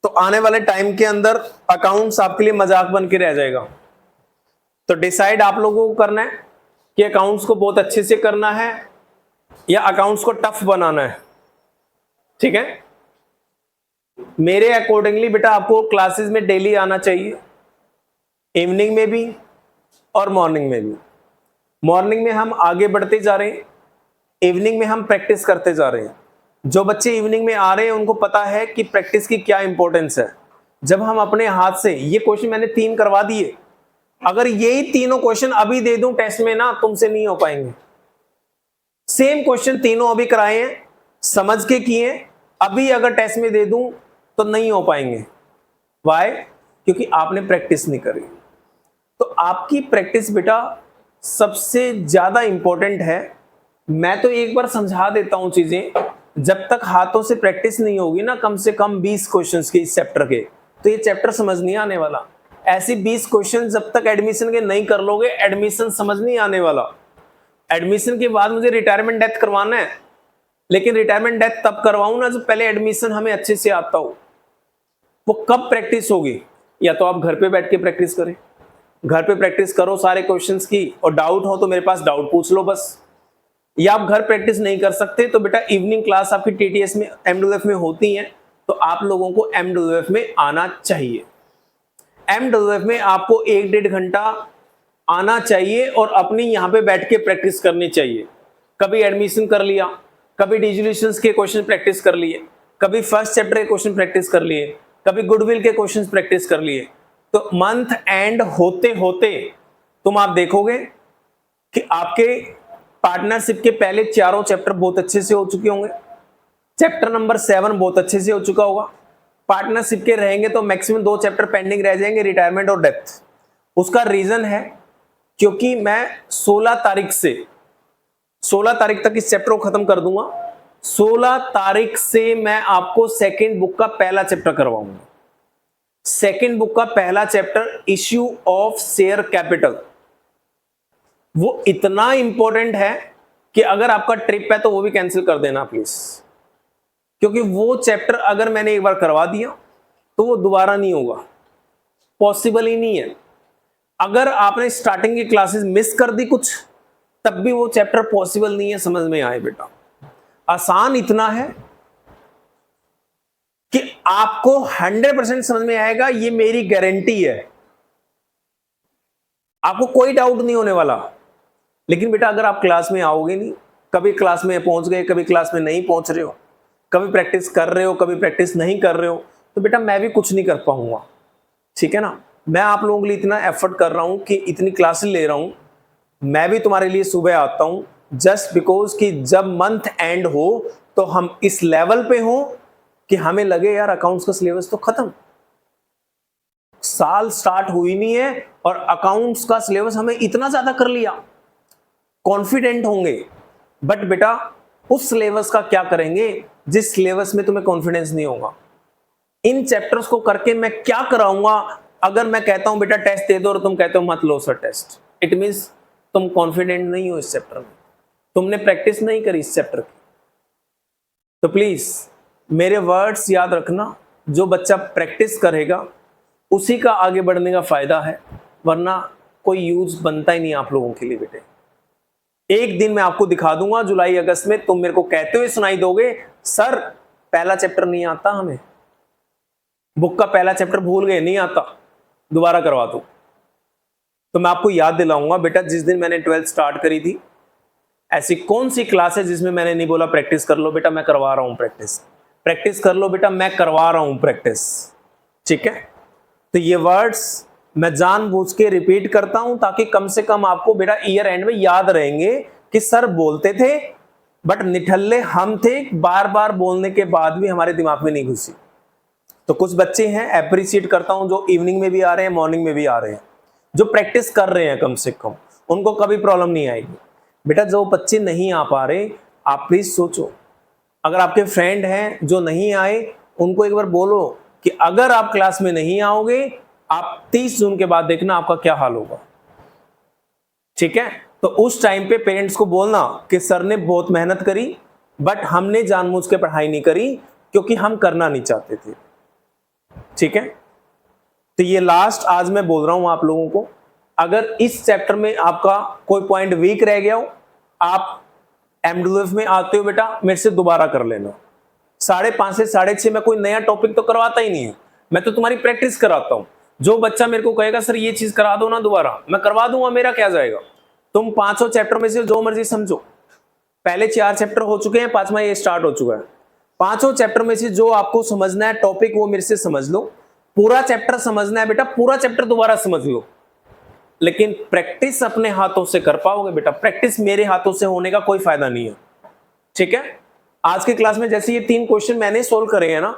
तो आने वाले टाइम के अंदर अकाउंट्स आपके लिए मजाक बन के रह जाएगा। तो डिसाइड आप लोगों को करना है कि अकाउंट्स को बहुत अच्छे से करना है या अकाउंट्स को टफ बनाना है, ठीक है? मेरे अकॉर्डिंगली बेटा आपको क्लासेस में डेली आना चाहिए, इवनिंग में भी और मॉर्निंग में भी। मॉर्निंग में हम आगे बढ़ते जा रहे हैं, इवनिंग में हम प्रैक्टिस करते जा रहे हैं। जो बच्चे इवनिंग में आ रहे हैं उनको पता है कि प्रैक्टिस की क्या इंपॉर्टेंस है। जब हम अपने हाथ से, ये क्वेश्चन मैंने 3 करवा दिए, अगर यही तीनों क्वेश्चन अभी दे दूं टेस्ट में ना, तुमसे नहीं हो पाएंगे। सेम क्वेश्चन तीनों अभी कराए हैं, समझ के किए, अभी अगर टेस्ट में दे दूं तो नहीं हो पाएंगे। वाई? क्योंकि आपने प्रैक्टिस नहीं करी। तो आपकी प्रैक्टिस बेटा सबसे ज्यादा इंपॉर्टेंट है। मैं तो एक बार समझा देता हूं चीजें, जब तक हाथों से प्रैक्टिस नहीं होगी ना, कम से कम 20 क्वेश्चंस के इस चैप्टर के, तो ये चैप्टर समझ नहीं आने वाला। ऐसी 20 क्वेश्चन जब तक एडमिशन के नहीं कर लोगे, एडमिशन समझ नहीं आने वाला। एडमिशन के बाद मुझे रिटायरमेंट डेथ करवाना है, लेकिन रिटायरमेंट डेथ तब करवाऊं ना जब पहले एडमिशन हमें अच्छे से आता हो। वो कब प्रैक्टिस होगी? या तो आप घर पे बैठ के प्रैक्टिस करें, घर पे प्रैक्टिस करो सारे क्वेश्चंस की, और डाउट हो तो मेरे पास डाउट पूछ लो बस। या आप घर प्रैक्टिस नहीं कर सकते तो बेटा इवनिंग क्लास आपकी टीटीएस में, एमडब्ल्यूएफ में होती है, तो आप लोगों को एमडब्ल्यूएफ में आना चाहिए। एमडब्ल्यूएफ में आपको 1-1.5 घंटा आना चाहिए और अपनी यहां पे बैठ के प्रैक्टिस करनी चाहिए। कभी एडमिशन कर लिया, कभी डिसोल्यूशंस के क्वेश्चन प्रैक्टिस कर लिए, कभी फर्स्ट चैप्टर के क्वेश्चन प्रैक्टिस कर लिए, कभी गुडविल के क्वेश्चन प्रैक्टिस कर लिए। तो मंथ एंड होते होते तुम आप देखोगे कि आपके पार्टनरशिप के पहले चारों चैप्टर बहुत अच्छे से हो चुके होंगे, चैप्टर नंबर 7 बहुत अच्छे से हो चुका होगा। पार्टनरशिप के रहेंगे तो मैक्सिमम 2 चैप्टर पेंडिंग रह जाएंगे, रिटायरमेंट और डेथ। उसका रीजन है क्योंकि मैं 16 तारीख तक इस चैप्टर को खत्म कर दूंगा। 16 तारीख से मैं आपको सेकंड बुक का पहला चैप्टर करवाऊंगा। सेकंड बुक का पहला chapter, issue of share capital, वो इतना इंपॉर्टेंट है कि अगर आपका ट्रिप है तो वो भी कैंसिल कर देना प्लीज, क्योंकि वो चैप्टर अगर मैंने एक बार करवा दिया तो वो दोबारा नहीं होगा, पॉसिबल ही नहीं है। अगर आपने स्टार्टिंग की क्लासेस मिस कर दी कुछ, तब भी वो चैप्टर पॉसिबल नहीं है समझ में आए बेटा। आसान इतना है कि आपको 100% समझ में आएगा, ये मेरी गारंटी है, आपको कोई डाउट नहीं होने वाला। लेकिन बेटा अगर आप क्लास में आओगे नहीं, कभी क्लास में पहुंच गए, कभी क्लास में नहीं पहुंच रहे हो, कभी प्रैक्टिस कर रहे हो, कभी प्रैक्टिस नहीं कर रहे हो, तो बेटा मैं भी कुछ नहीं कर पाऊंगा, ठीक है ना? मैं आप लोगों के लिए इतना एफर्ट कर रहा हूं कि इतनी क्लासेस ले रहा हूं, मैं भी तुम्हारे लिए सुबह आता हूं जस्ट बिकॉज कि जब मंथ एंड हो तो हम इस लेवल पे हो कि हमें लगे यार अकाउंट्स का सिलेबस तो खत्म, साल स्टार्ट हुई नहीं है और अकाउंट्स का सिलेबस हमें इतना ज्यादा कर लिया, कॉन्फिडेंट होंगे। बट बेटा उस सिलेबस का क्या करेंगे जिस सिलेबस में तुम्हें कॉन्फिडेंस नहीं होगा। इन चैप्टर्स को करके मैं क्या कराऊंगा? अगर मैं कहता हूं बेटा टेस्ट दे दो और तुम कहते हो मत लो सर टेस्ट, इट मींस तुम कॉन्फिडेंट नहीं हो इस चैप्टर में, तुमने प्रैक्टिस नहीं करी इस चैप्टर की। तो प्लीज मेरे वर्ड्स याद रखना, जो बच्चा प्रैक्टिस करेगा उसी का आगे बढ़ने का फायदा है, वरना कोई यूज बनता ही नहीं आप लोगों के लिए बेटे। एक दिन मैं आपको दिखा दूंगा जुलाई अगस्त में, तुम मेरे को कहते हुए सुनाई दोगे सर पहला चैप्टर नहीं आता, हमें बुक का पहला चैप्टर भूल गए, नहीं आता, दोबारा करवा दो। तो मैं आपको याद दिलाऊंगा बेटा, जिस दिन मैंने 12th स्टार्ट करी थी, ऐसी कौन सी क्लास है जिसमें मैंने नहीं बोला प्रैक्टिस कर लो बेटा, मैं करवा रहा हूं प्रैक्टिस, प्रैक्टिस कर लो बेटा, मैं करवा रहा हूं प्रैक्टिस। ठीक है, तो ये वर्ड्स मैं जानबूझ के रिपीट करता हूं ताकि कम से कम आपको बेटा ईयर एंड में याद रहेंगे कि सर बोलते थे बट निठल्ले हम थे, बार बार बोलने के बाद भी हमारे दिमाग में नहीं घुसी। तो कुछ बच्चे हैं, अप्रिशिएट करता हूं, जो इवनिंग में भी आ रहे हैं, मॉर्निंग में भी आ रहे हैं, जो प्रैक्टिस कर रहे हैं कम से कम, उनको कभी प्रॉब्लम नहीं आएगी। बेटा जो बच्चे नहीं आ पा रहे, आप प्लीज सोचो, अगर आपके फ्रेंड हैं जो नहीं आए, उनको एक बार बोलो कि अगर आप क्लास में नहीं आओगे, आप 30 जून के बाद देखना आपका क्या हाल होगा। ठीक है, तो उस टाइम पे पेरेंट्स को बोलना कि सर ने बहुत मेहनत करी बट हमने जानबूझ के पढ़ाई नहीं करी क्योंकि हम करना नहीं चाहते थे। ठीक है, तो ये लास्ट आज मैं बोल रहा हूं आप लोगों को, अगर इस चैप्टर में आपका कोई पॉइंट वीक रह गया हो, आप एमडब्ल्यूएफ में आते हो बेटा मेरे से दोबारा कर लेना। 5:30 से 6:30 में कोई नया टॉपिक तो करवाता ही नहीं है, मैं तो तुम्हारी प्रैक्टिस कराता हूं। जो बच्चा मेरे को कहेगा सर ये चीज करा दो ना दोबारा, मैं करवा दूंगा, मेरा क्या जाएगा। तुम 5 चैप्टर में से जो मर्जी समझो, पहले 4 चैप्टर हो चुके हैं, 5वां ये स्टार्ट हो चुका है। 5 चैप्टर में से जो आपको समझना है टॉपिक वो मेरे से समझ लो, पूरा चैप्टर समझना है बेटा, पूरा चैप्टर दोबारा समझ लो, लेकिन प्रैक्टिस अपने हाथों से कर पाओगे बेटा, प्रैक्टिस मेरे हाथों से होने का कोई फायदा नहीं है। ठीक है, आज की क्लास में जैसे ये 3 क्वेश्चन मैंने सोल्व करे हैं ना,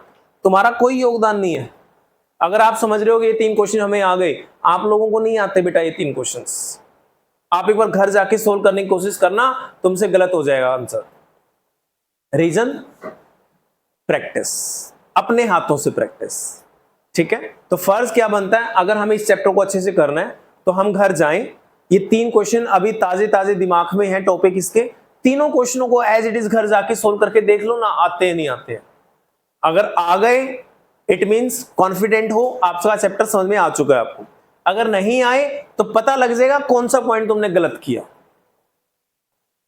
तुम्हारा कोई योगदान नहीं है। अगर आप समझ रहे हो कि ये 3 क्वेश्चन हमें आ गए, आप लोगों को नहीं आते बेटा ये 3 क्वेश्चंस। आप एक बार घर जाके सोल्व करने की कोशिश करना, तुमसे गलत हो जाएगा आंसर। रीजन, प्रैक्टिस, अपने हाथों से प्रैक्टिस। ठीक है, तो फर्ज क्या बनता है, अगर हमें इस चैप्टर को अच्छे से करना है तो हम घर जाएं, ये 3 क्वेश्चन अभी ताजे ताजे दिमाग में है, टॉपिक इसके, तीनों क्वेश्चनों को एज इट इज घर जाके सोल्व करके देख लो ना, आते हैं नहीं आते हैं। अगर आ गए इट मींस कॉन्फिडेंट हो, आपका चैप्टर समझ में आ चुका है आपको। अगर नहीं आए तो पता लग जाएगा कौन सा पॉइंट तुमने गलत किया।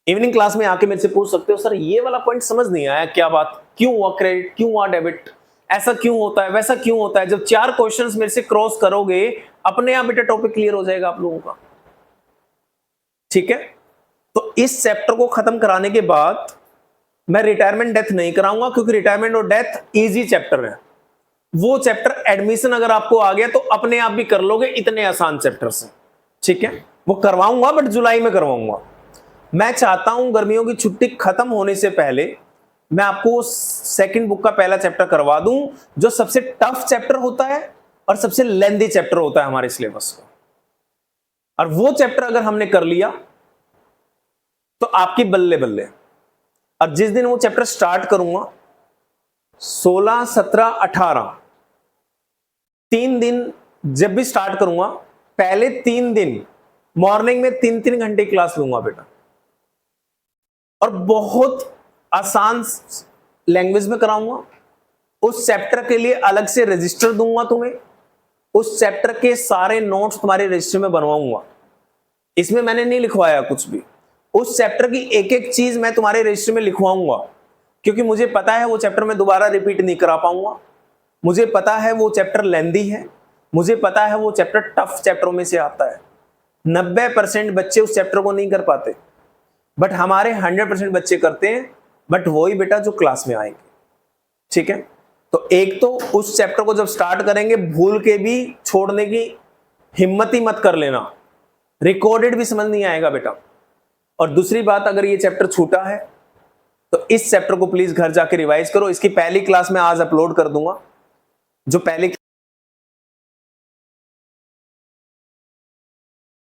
इवनिंग क्लास में आके मेरे से पूछ सकते हो सर ये वाला पॉइंट समझ नहीं आया, क्या बात, क्यों हुआ क्रेडिट, क्यों हुआ डेबिट, ऐसा क्यों होता है, वैसा क्यों होता है। जब 4 क्वेश्चंस मेरे से क्रॉस करोगे, अपने आप बेटा टॉपिक क्लियर हो जाएगा आप लोगों का। ठीक है, तो इस चैप्टर को खत्म कराने के बाद मैं रिटायरमेंट डेथ नहीं कराऊंगा, क्योंकि रिटायरमेंट और डेथ इजी चैप्टर है। वो चैप्टर एडमिशन अगर आपको आ गया तो अपने आप भी कर लोगे, इतने आसान चैप्टर से। ठीक है, वो करवाऊंगा बट जुलाई में करवाऊंगा। मैं चाहता हूं गर्मियों की छुट्टी खत्म होने से पहले मैं आपको सेकंड बुक का पहला चैप्टर करवा दूं, जो सबसे टफ चैप्टर होता है और सबसे लेंथी चैप्टर होता है हमारे सिलेबस का। और वो चैप्टर अगर हमने कर लिया तो आपकी बल्ले बल्ले। और जिस दिन वो चैप्टर स्टार्ट करूंगा, 16, 17, 18 3 दिन जब भी स्टार्ट करूंगा, पहले 3 दिन मॉर्निंग में 3-3 घंटे क्लास लूंगा बेटा, और बहुत आसान लैंग्वेज में कराऊंगा। उस चैप्टर के लिए अलग से रजिस्टर दूंगा तुम्हें, उस चैप्टर के सारे नोट्स तुम्हारे रजिस्टर में बनवाऊंगा। इसमें मैंने नहीं लिखवाया कुछ भी, उस चैप्टर की एक एक चीज मैं तुम्हारे रजिस्टर में लिखवाऊंगा, क्योंकि मुझे पता है वो चैप्टर मैं दोबारा रिपीट नहीं करा पाऊंगा। मुझे पता है वो चैप्टर लेंदी है, मुझे पता है वो चैप्टर टफ चैप्टरों में से आता है। 90% बच्चे उस चैप्टर को नहीं कर पाते, बट हमारे 100% बच्चे करते हैं, बट वही बेटा जो क्लास में आएंगे। ठीक है, तो एक तो उस चैप्टर को जब स्टार्ट करेंगे भूल के भी छोड़ने की हिम्मत ही मत कर लेना, रिकॉर्डेड भी समझ नहीं आएगा बेटा। और दूसरी बात, अगर ये चैप्टर छूटा है तो इस चैप्टर को प्लीज घर जाके रिवाइज करो। इसकी पहली क्लास मैं आज अपलोड कर दूंगा, जो पहली